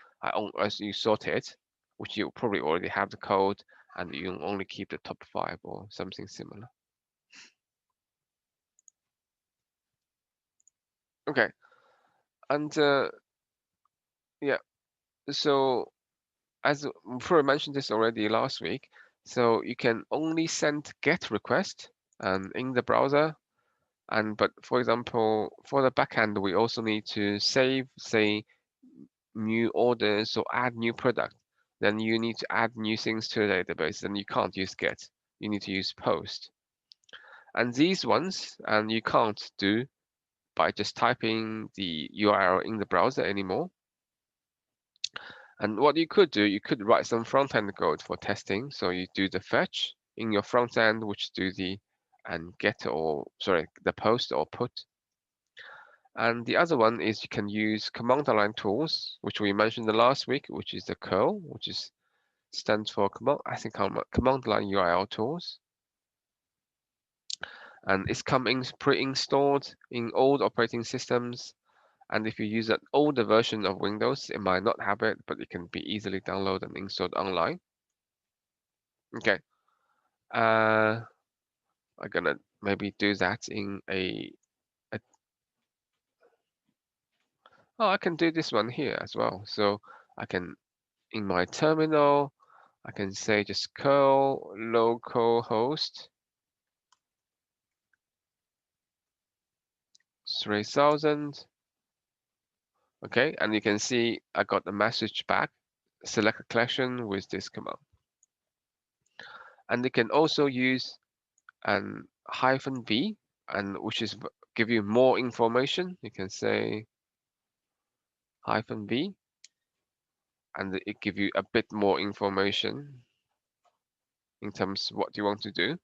[SPEAKER 1] as you sort it, which you probably already have the code, and you only keep the top 5 or something similar. Okay, and yeah, so as I mentioned this already last week, so you can only send GET request in the browser, but for example, for the backend, we also need to save, say, new orders or add new product. Then you need to add new things to the database, and you can't use GET. You need to use POST. And these ones, and you can't do by just typing the URL in the browser anymore. And what you could do, you could write some front-end code for testing. So you do the fetch in your front end, which do the the post or put. And the other one is you can use command line tools, which we mentioned the last week, which is the curl, which stands for command line URL tools. And it's pre-installed in old operating systems. And if you use an older version of Windows, it might not have it, but it can be easily downloaded and installed online. Okay. I'm gonna maybe do that in I can do this one here as well. So I can, in my terminal, I can say just curl localhost 3000. Okay, and you can see I got a message back, select a collection with this command. And you can also use an -v, and which is give you more information. You can say -v, and it give you a bit more information in terms of what you want to do.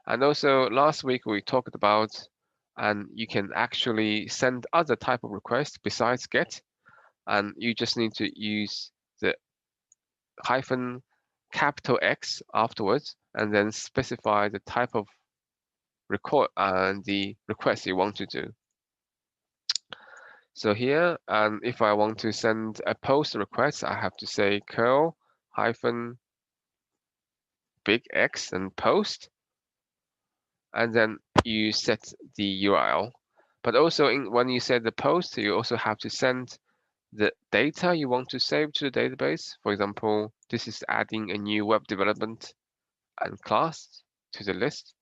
[SPEAKER 1] And also last week we talked about, and you can actually send other type of requests besides GET, and you just need to use the -X afterwards, and then specify the type of record and the request you want to do. So here, and if I want to send a post request, I have to say curl -big X and post, and then you set the URL. But also when you set the post, you also have to send the data you want to save to the database. For example, this is adding a new web development and class to the list.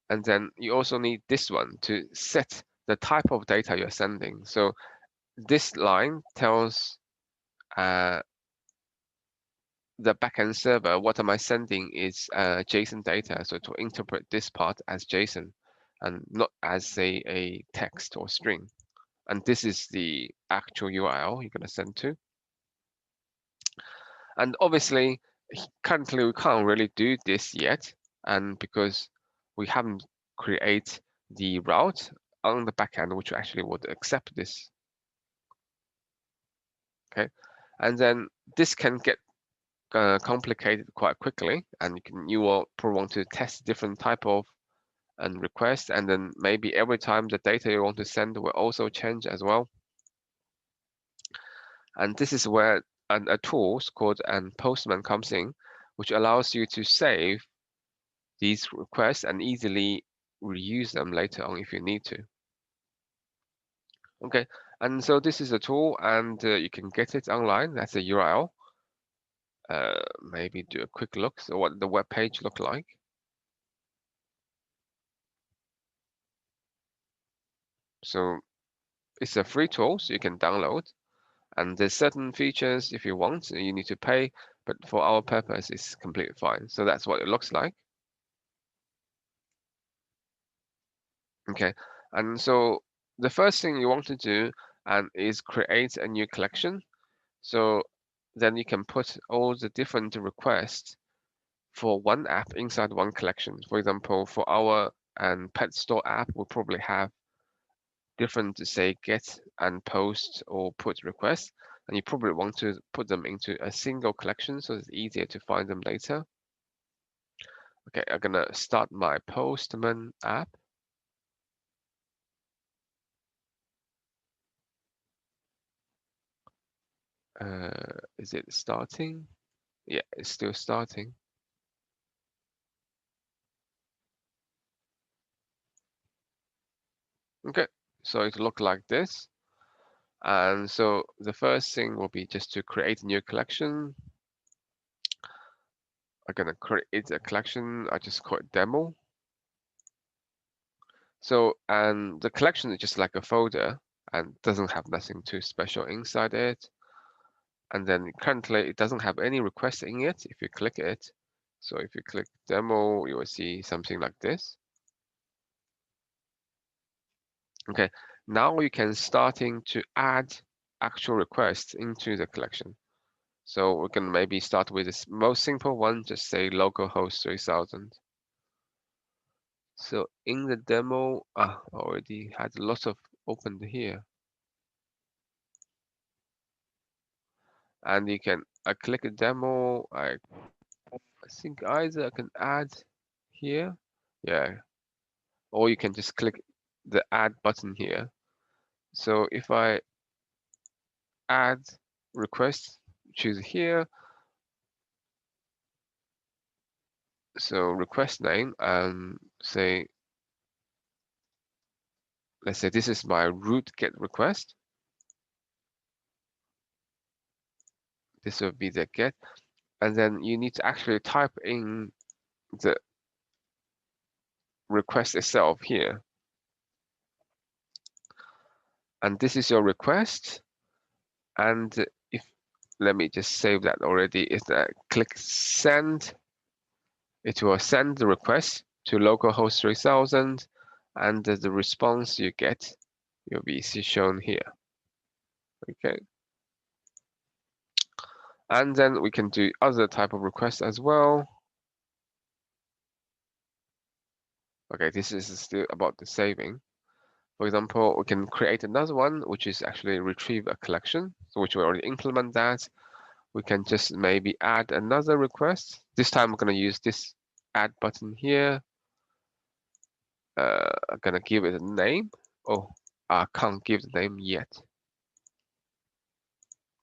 [SPEAKER 1] And then you also need this one to set the type of data you're sending. So this line tells the backend server what am I sending is JSON data. So to interpret this part as JSON and not as a text or string. And this is the actual URL you're going to send to. And obviously, currently we can't really do this yet, and because we haven't created the route on the backend which actually would accept this. Okay, and then this can get complicated quite quickly, and you will probably want to test different type of requests, and then maybe every time the data you want to send will also change as well. And this is where a tool called Postman comes in, which allows you to save these requests and easily reuse them later on if you need to. Okay, and so this is a tool, and you can get it online. That's a URL. Maybe do a quick look. So what the web page look like. So it's a free tool, so you can download. And there's certain features if you want, you need to pay, but for our purpose, it's completely fine. So that's what it looks like. Okay, and so the first thing you want to do is create a new collection. So then you can put all the different requests for one app inside one collection. For example, for our pet store app, we'll probably have different, say, get and post or put requests, and you probably want to put them into a single collection so it's easier to find them later. Okay, I'm gonna start my Postman app. Is it starting? Yeah, it's still starting. Okay, so it look like this. And so the first thing will be just to create a new collection. I'm gonna create a collection. I just call it demo. So, and the collection is just like a folder and doesn't have nothing too special inside it. And then currently it doesn't have any requests in it if you click it. So if you click demo, you will see something like this. Okay, now you can starting to add actual requests into the collection. So we can maybe start with this most simple one, just say localhost 3000. So in the demo, already had a lot of opened here. And you can click a demo. I think either I can add here, yeah, or you can just click the add button here. So if I add request, choose here. So request name and say, let's say this is my root get request. This will be the get, and then you need to actually type in the request itself here. And this is your request. And if, let me just save that already, is that click send. It will send the request to localhost 3000, and the response you get will be shown here. Okay. And then we can do other type of requests as well. Okay, this is still about the saving. For example, we can create another one, which is actually retrieve a collection, so which we already implement that. We can just maybe add another request. This time I'm going to use this add button here. I'm going to give it a name. Oh, I can't give the name yet.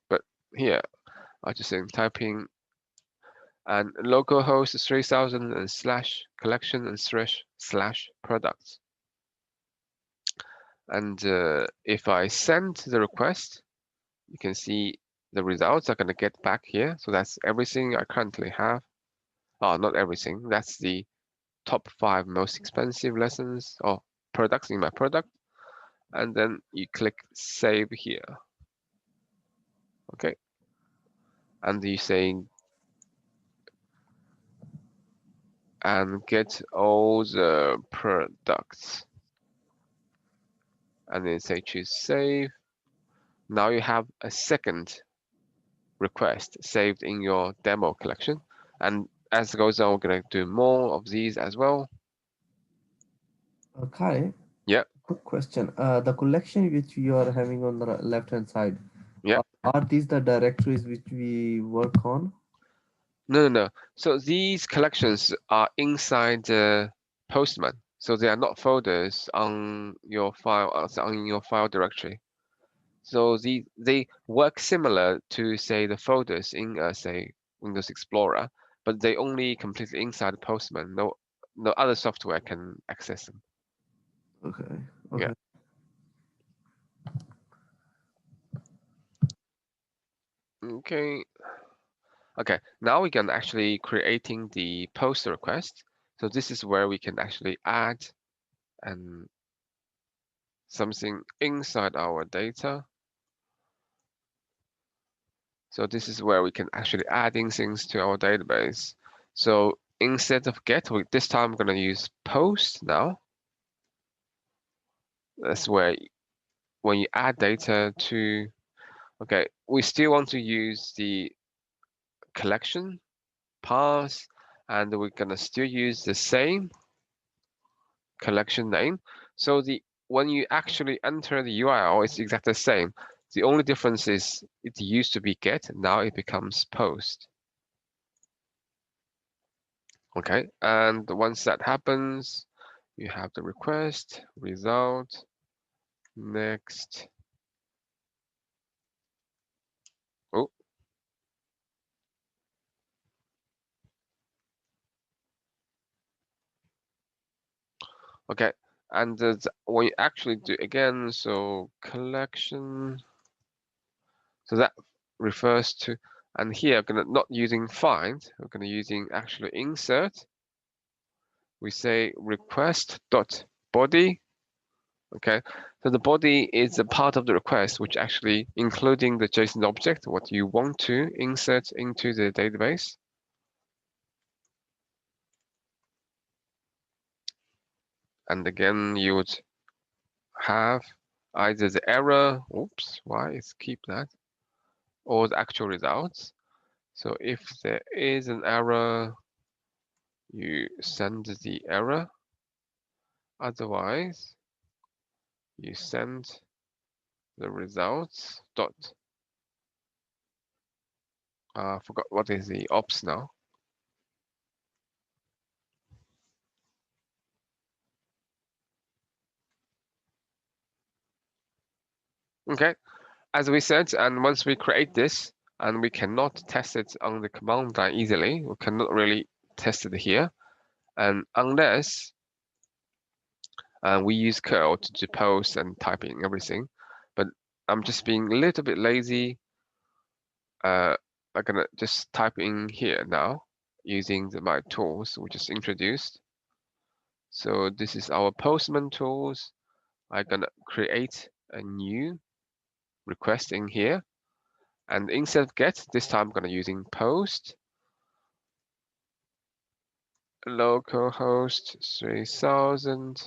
[SPEAKER 1] But here, I just typing and localhost 3000 and slash collection and slash products. And if I send the request, you can see the results are going to get back here. So that's everything I currently have. Oh, not everything. That's the top 5 most expensive lessons or products in my product. And then you click save here. Okay. And you say, and get all the products. And then say choose save. Now you have a second request saved in your demo collection. And as it goes on, we're going to do more of these as well.
[SPEAKER 3] Kai,
[SPEAKER 1] Yeah.
[SPEAKER 3] quick question. The collection which you are having on the left-hand side,
[SPEAKER 1] Yeah.
[SPEAKER 3] are these the directories which we work on?
[SPEAKER 1] No. So these collections are inside the Postman. So they are not folders on your file, on your file directory. So they work similar to, say, the folders in, say, Windows Explorer, but they only completely inside Postman. No other software can access them.
[SPEAKER 3] Okay.
[SPEAKER 1] Yeah. Okay. Okay. Now we can actually creating the post request. So this is where we can actually add and something inside our data. So this is where we can actually adding things to our database. So instead of get, this time I'm going to use post now. That's where when you add data to, okay, we still want to use the collection, parse, and we're going to still use the same collection name. So when you actually enter the URL, it's exactly the same. The only difference is it used to be get, now it becomes post. Okay, and once that happens, you have the request, result, next. Oh. Okay, and when you actually do again, so collection, so that refers to, and here I'm gonna not using find, we're gonna using actually insert. We say request dot body. Okay, so the body is a part of the request, which actually including the JSON object, what you want to insert into the database. And again, you would have either the error, oops, why is keep that, or the actual results. So if there is an error, you send the error. Otherwise, you send the results dot. Forgot what is the ops now. Okay, as we said, and once we create this, and we cannot test it on the command line easily, we cannot really test it here, and unless we use curl to post and typing everything, but I'm just being a little bit lazy. I'm gonna just type in here now using my tools we just introduced. So this is our Postman tools. I'm gonna create a new request in here, and instead of get, this time I'm gonna using post localhost 3000.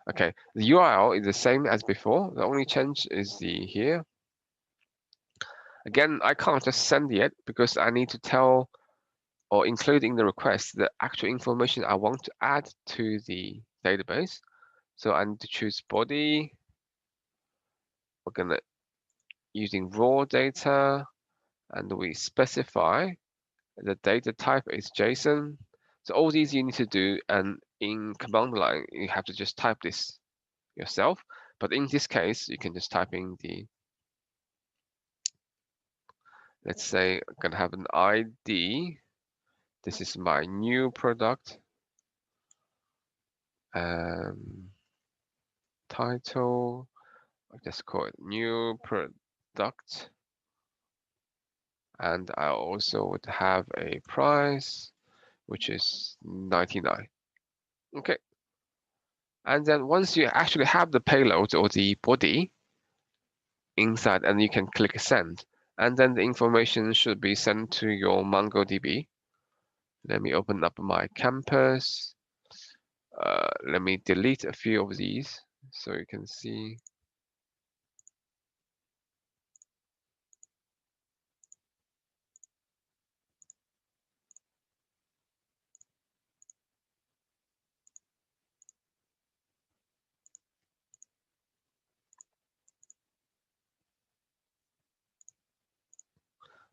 [SPEAKER 1] Okay, the URL is the same as before. The only change is the here. Again, I can't just send it because I need to tell or include in the request the actual information I want to add to the database. So I need to choose body. We're gonna using raw data, and we specify the data type is JSON. So all these you need to do, and in command line you have to just type this yourself. But in this case, you can just type in the, let's say I'm gonna have an ID. This is my new product. Title, I just call it new product. And I also would have a price, which is 99. Okay. And then once you actually have the payload or the body inside, and you can click send, and then the information should be sent to your MongoDB. Let me open up my campus. Let me delete a few of these so you can see.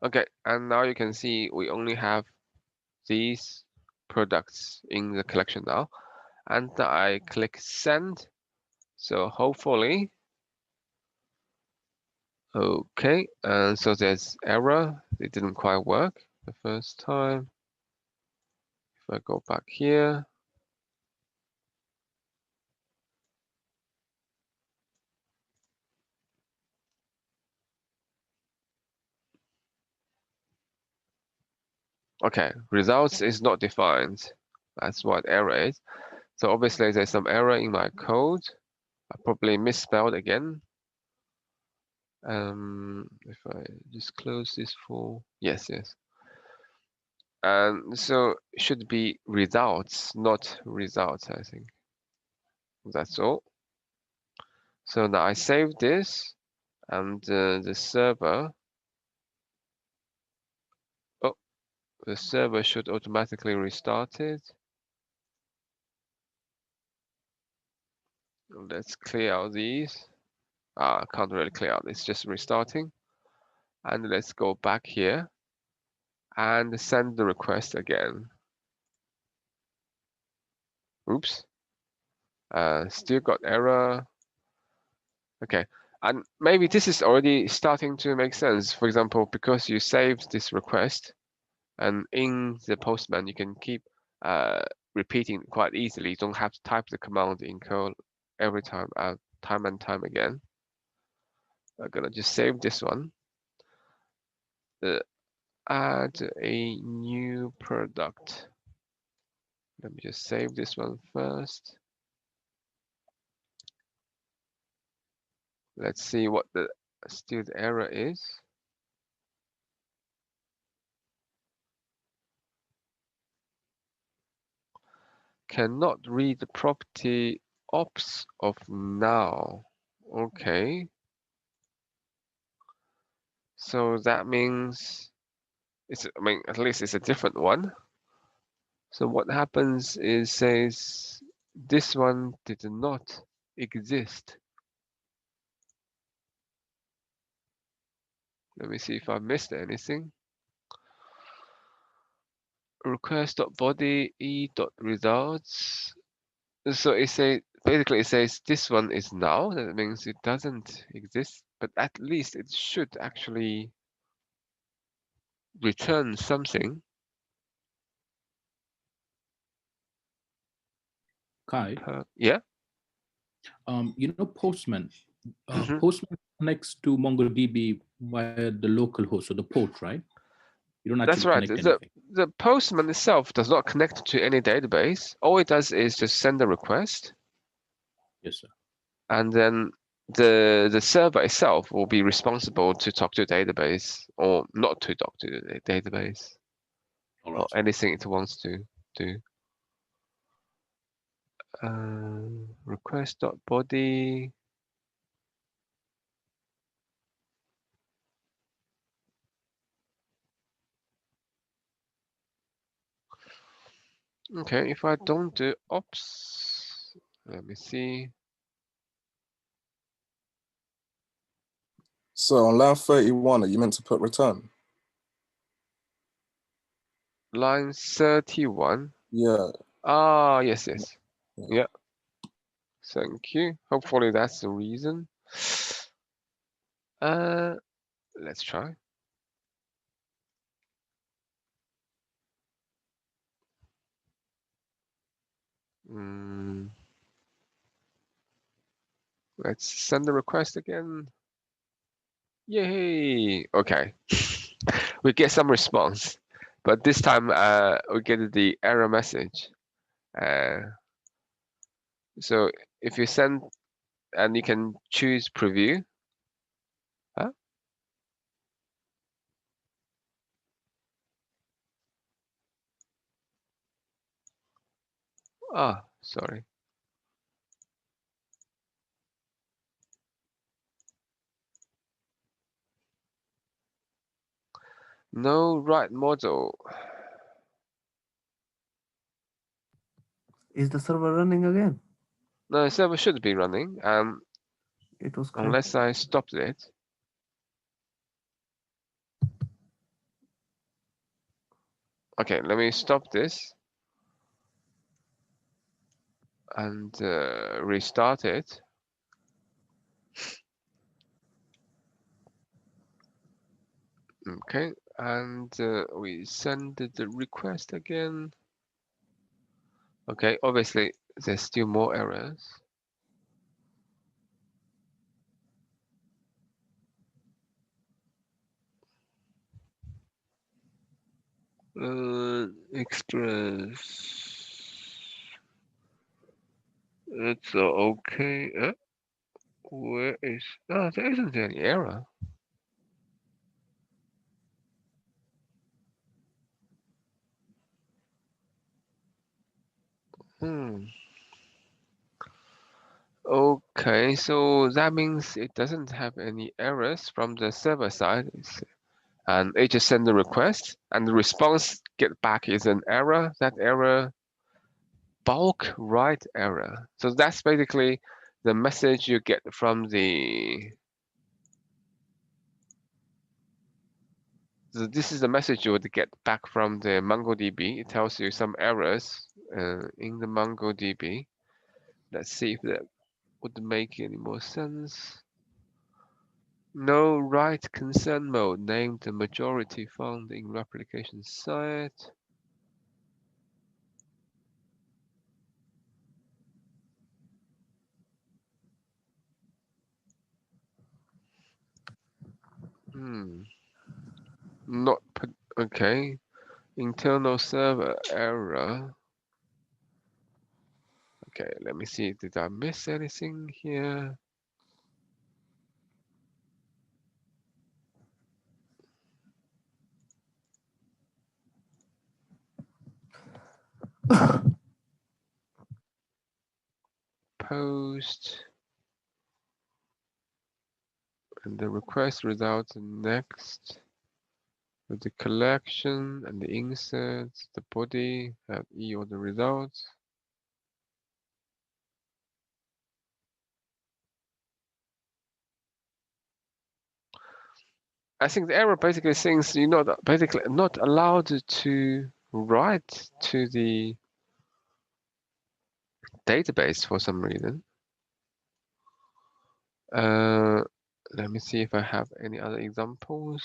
[SPEAKER 1] Okay, and now you can see we only have these products in the collection now. And I click send. So hopefully, okay, and so there's error. It didn't quite work the first time. If I go back here, okay, results is not defined. That's what error is. So obviously there's some error in my code. I probably misspelled again. If I just close this for yes. And so it should be results, not results, I think. That's all. So now I save this, and the server. Oh, the server should automatically restart it. Let's clear out these. I can't really clear out. It's just restarting. And let's go back here and send the request again. Oops. Still got error. Okay. And maybe this is already starting to make sense. For example, because you saved this request, and in the Postman, you can keep repeating quite easily. You don't have to type the command in code every time, time and time again. I'm gonna just save this one. Add a new product. Let me just save this one first. Let's see what the still the error is. Cannot read the property ops of now. Okay. So that means I mean, at least it's a different one. So what happens is says this one did not exist. Let me see if I missed anything. Request.body e.results. So basically it says this one is null. That means it doesn't exist, but at least it should actually return something.
[SPEAKER 2] Kai,
[SPEAKER 1] Yeah.
[SPEAKER 2] you know Postman.
[SPEAKER 1] Mhm.
[SPEAKER 2] Postman connects to MongoDB via the local host or the port, right? You don't actually
[SPEAKER 1] That's right.
[SPEAKER 2] connect anything.
[SPEAKER 1] The Postman itself does not connect to any database. All it does is just send a request,
[SPEAKER 2] Yes, sir.
[SPEAKER 1] and then the server itself will be responsible to talk to the database or not to talk to the database
[SPEAKER 2] All
[SPEAKER 1] or
[SPEAKER 2] right, sir.
[SPEAKER 1] anything it wants to do. Request.body. Okay, if I don't do ops, let me see.
[SPEAKER 5] So on line 31, are you meant to put return?
[SPEAKER 1] Line 31.
[SPEAKER 5] Yeah.
[SPEAKER 1] Ah, yes.
[SPEAKER 5] Yeah.
[SPEAKER 1] Yeah. Thank you. Hopefully that's the reason. Let's try. Let's send the request again. Yay! Okay. We get some response, but this time we get the error message. So if you send, and you can choose preview. Huh? Ah, sorry. No right model.
[SPEAKER 3] Is the server running again?
[SPEAKER 1] No, the server should be running.
[SPEAKER 3] It was
[SPEAKER 1] Unless I stopped it. Okay, let me stop this and restart it. Okay, and we send the request again. Okay, obviously there's still more errors. Express. It's okay. Where is? No, there isn't any error. Okay, so that means it doesn't have any errors from the server side, and it just send the request, and the response get back is an error. That error, bulk write error. So that's basically the message you get from the. So this is the message you would get back from the MongoDB. It tells you some errors in the MongoDB. Let's see if that would make any more sense. No write concern mode named the majority found in replication site. Not okay. Internal server error. Okay, let me see. Did I miss anything here? Post and the request result next with the collection and the inserts, the body have E or the results. I think the error basically saying you're not basically not allowed to write to the database for some reason. Let me see if I have any other examples.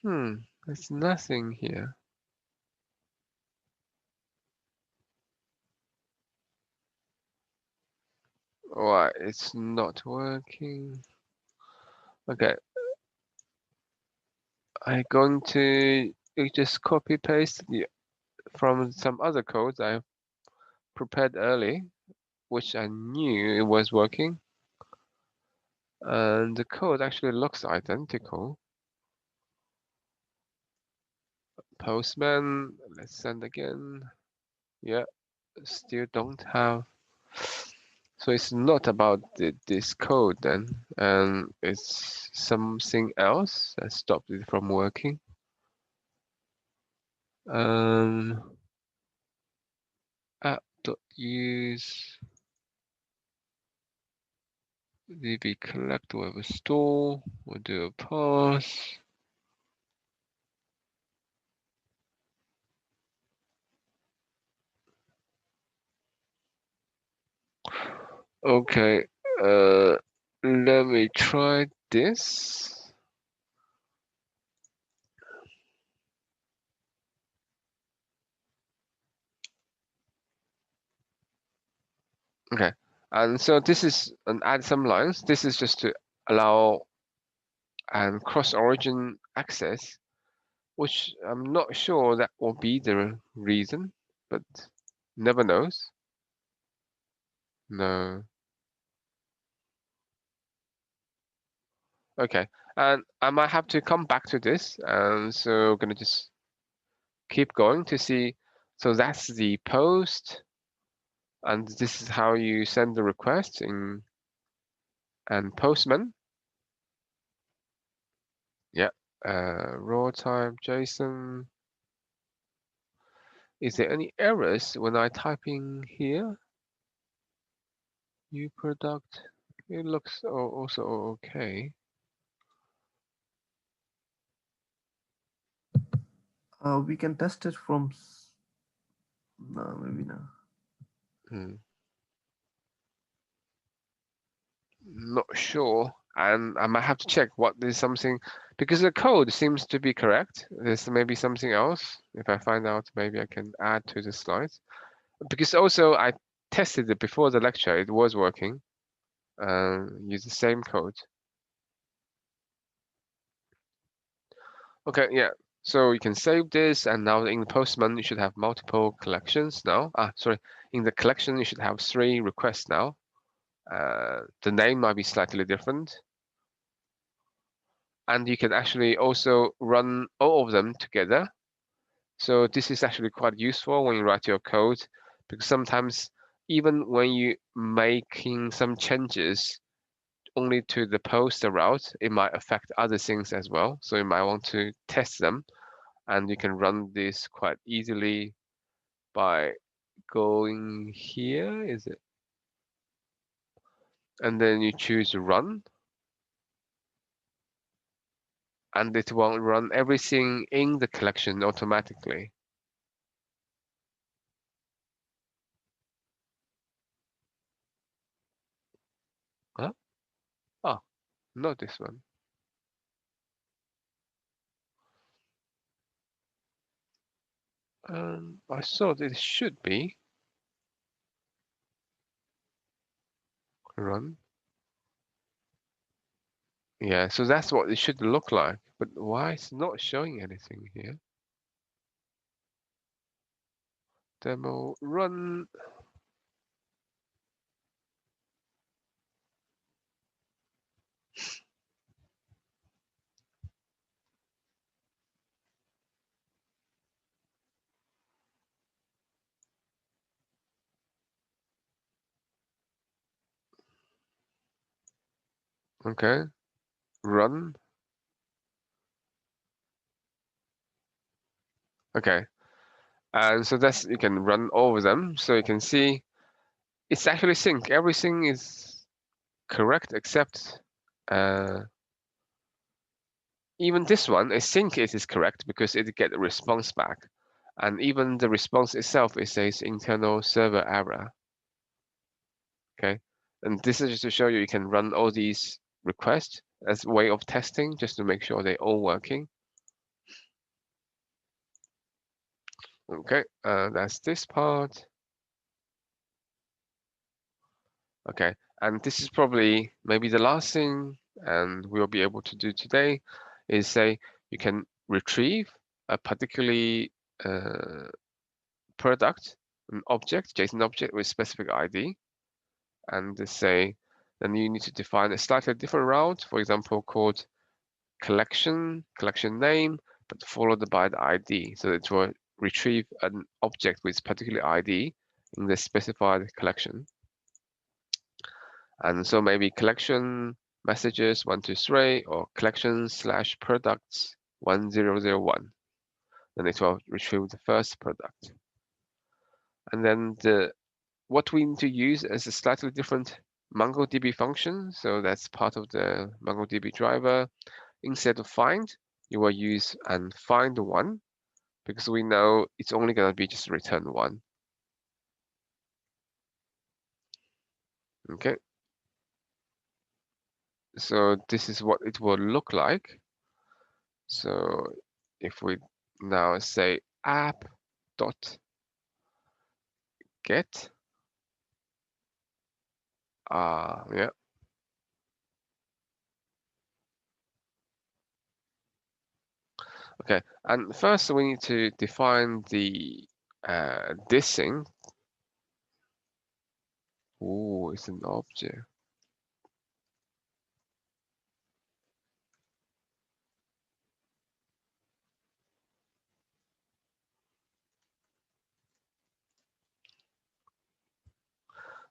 [SPEAKER 1] There's nothing here. Why it's not working? Okay. I'm going to just copy paste from some other codes I prepared early, which I knew it was working. And the code actually looks identical. Postman, let's send again. Yeah, still don't have. So it's not about this code then, and it's something else that stopped it from working. App.use db collect web store. We'll do a parse. Okay, let me try this. Okay, and so this is and add some lines. This is just to allow and cross-origin access, which I'm not sure that will be the reason, but never knows. No. Okay, and I might have to come back to this, and so we're gonna just keep going to see. So that's the post, and this is how you send the request in and Postman. Yeah, raw type JSON. Is there any errors when I type in here? New product. It looks also okay.
[SPEAKER 3] We can test it from. No, maybe not.
[SPEAKER 1] Not sure, and I might have to check what there's something because the code seems to be correct. There's maybe something else. If I find out, maybe I can add to the slides. Because also I tested it before the lecture; it was working. use the same code. Okay, yeah. So you can save this, and now in the Postman you should have multiple collections now. Sorry, in the collection you should have 3 requests now. The name might be slightly different. And you can actually also run all of them together. So this is actually quite useful when you write your code, because sometimes even when you making some changes only to the poster route, it might affect other things as well. So you might want to test them, and you can run this quite easily by going here, is it? And then you choose run, and it will run everything in the collection automatically. Huh? Oh, not this one. I thought it should be run. Yeah, so that's what it should look like. But why it's not showing anything here? Demo run. Okay, run. Okay, and so that's you can run all of them. So you can see it's actually sync. Everything is correct except even this one. I think it is correct because it get a response back, and even the response itself it says internal server error. Okay, and this is just to show you you can run all these requests as a way of testing, just to make sure they're all working. Okay, that's this part. Okay, and this is probably maybe the last thing, and we'll be able to do today, is say you can retrieve a particularly product, an object, JSON object with specific ID, and say then you need to define a slightly different route, for example, called collection name, but followed by the ID. So it will retrieve an object with particular ID in the specified collection. And so maybe collection messages 123 or collection / products 1001. Then it will retrieve the first product. And then what we need to use is a slightly different MongoDB function. So that's part of the MongoDB driver. Instead of find, you will use and find one, because we know it's only going to be just return one. Okay. So this is what it will look like. So if we now say app dot get, yeah. Okay, and first we need to define the this thing. Oh, it's an object.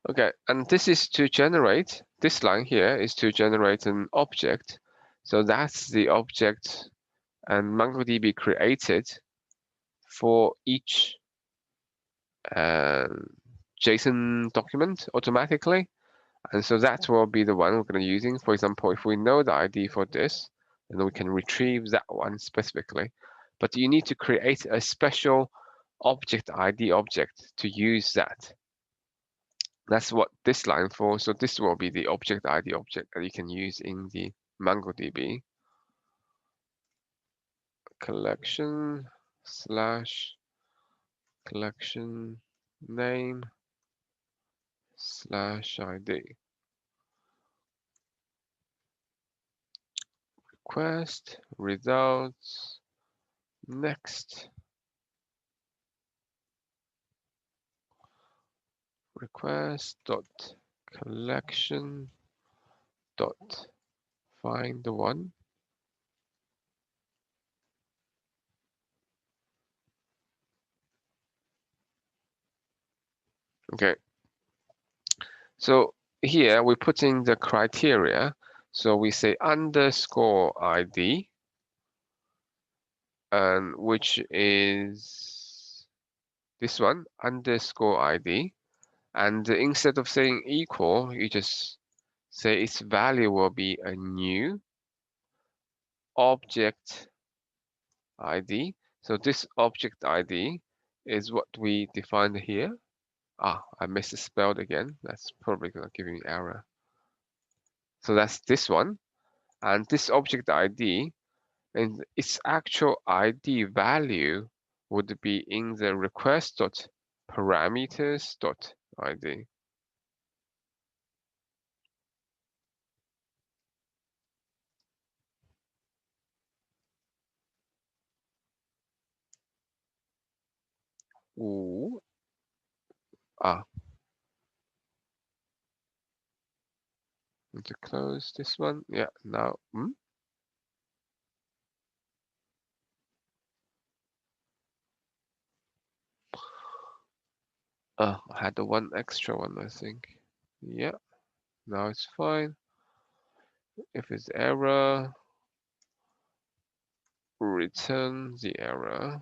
[SPEAKER 1] Okay, and this is to generate, this line here is to generate an object. So that's the object, and MongoDB created for each JSON document automatically. And so that will be the one we're going to be using. For example, if we know the ID for this, then we can retrieve that one specifically. But you need to create a special object ID object to use that. That's what this line for. So this will be the object ID object that you can use in the MongoDB collection / collection name / ID. request results next request dot collection dot find one. Okay, so here we put in the criteria. So we say underscore ID, and which is this one, underscore ID. And instead of saying equal, you just say its value will be a new object ID. So this object ID is what we defined here. Ah, I misspelled again. That's probably gonna give me error. So that's this one. And this object ID and its actual ID value would be in the request.parameters.id. Ooh. Ah. Need to close this one. Yeah, now. I had the one extra one, I think. Yeah, now it's fine. If it's error, return the error.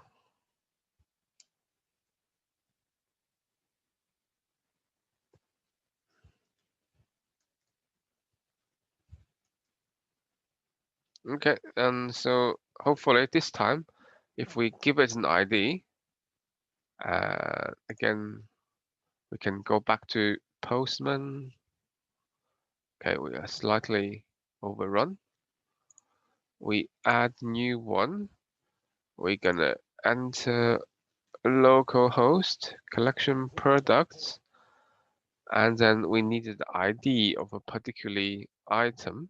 [SPEAKER 1] Okay, and so hopefully this time, if we give it an ID, again, we can go back to Postman. Okay, we are slightly overrun. We add new one. We're gonna enter localhost collection products, and then we needed the ID of a particular item.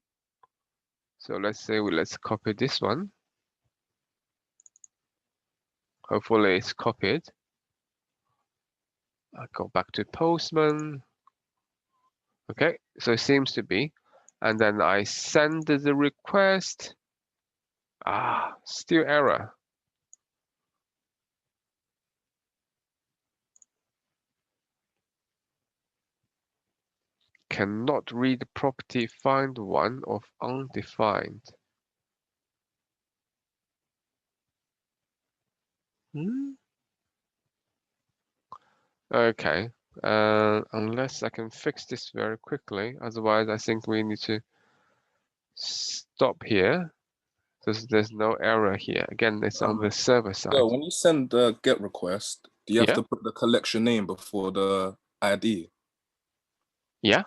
[SPEAKER 1] So let's say let's copy this one. Hopefully it's copied. I go back to Postman. Okay, so it seems to be. And then I send the request. Ah, still error. Cannot read property find one of undefined. Okay, unless I can fix this very quickly. Otherwise, I think we need to stop here. There's no error here. Again, it's on the server side.
[SPEAKER 5] Yeah, when you send the GET request, do you have
[SPEAKER 1] Yeah.
[SPEAKER 5] to put the collection name before the ID?
[SPEAKER 1] Yeah,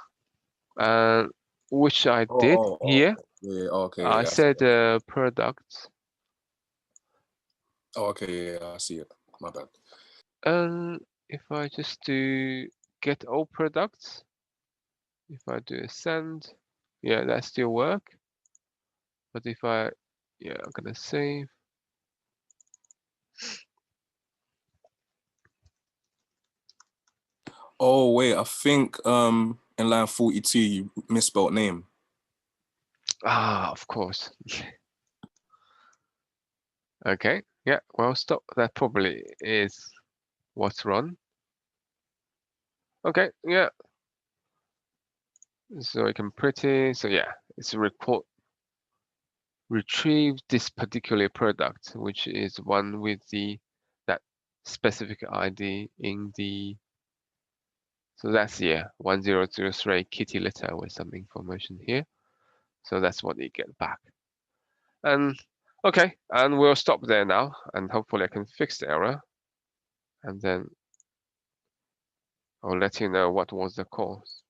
[SPEAKER 1] which I did here.
[SPEAKER 5] Yeah, okay.
[SPEAKER 1] I said product.
[SPEAKER 5] Oh, okay, yeah, I see it. My bad.
[SPEAKER 1] If I just do get all products, if I do send, yeah, that still work. But if I, yeah, I'm gonna save.
[SPEAKER 5] Oh wait, I think in line 42 you misspelled name.
[SPEAKER 1] Ah, of course. Okay, yeah, well, stop. That probably is what's wrong. Okay, yeah. So I can so yeah, it's retrieve this particular product, which is one with that specific ID in the, so that's 1003 kitty litter with some information here. So that's what you get back. And okay, and we'll stop there now, and hopefully I can fix the error. And then I'll let you know what was the cause.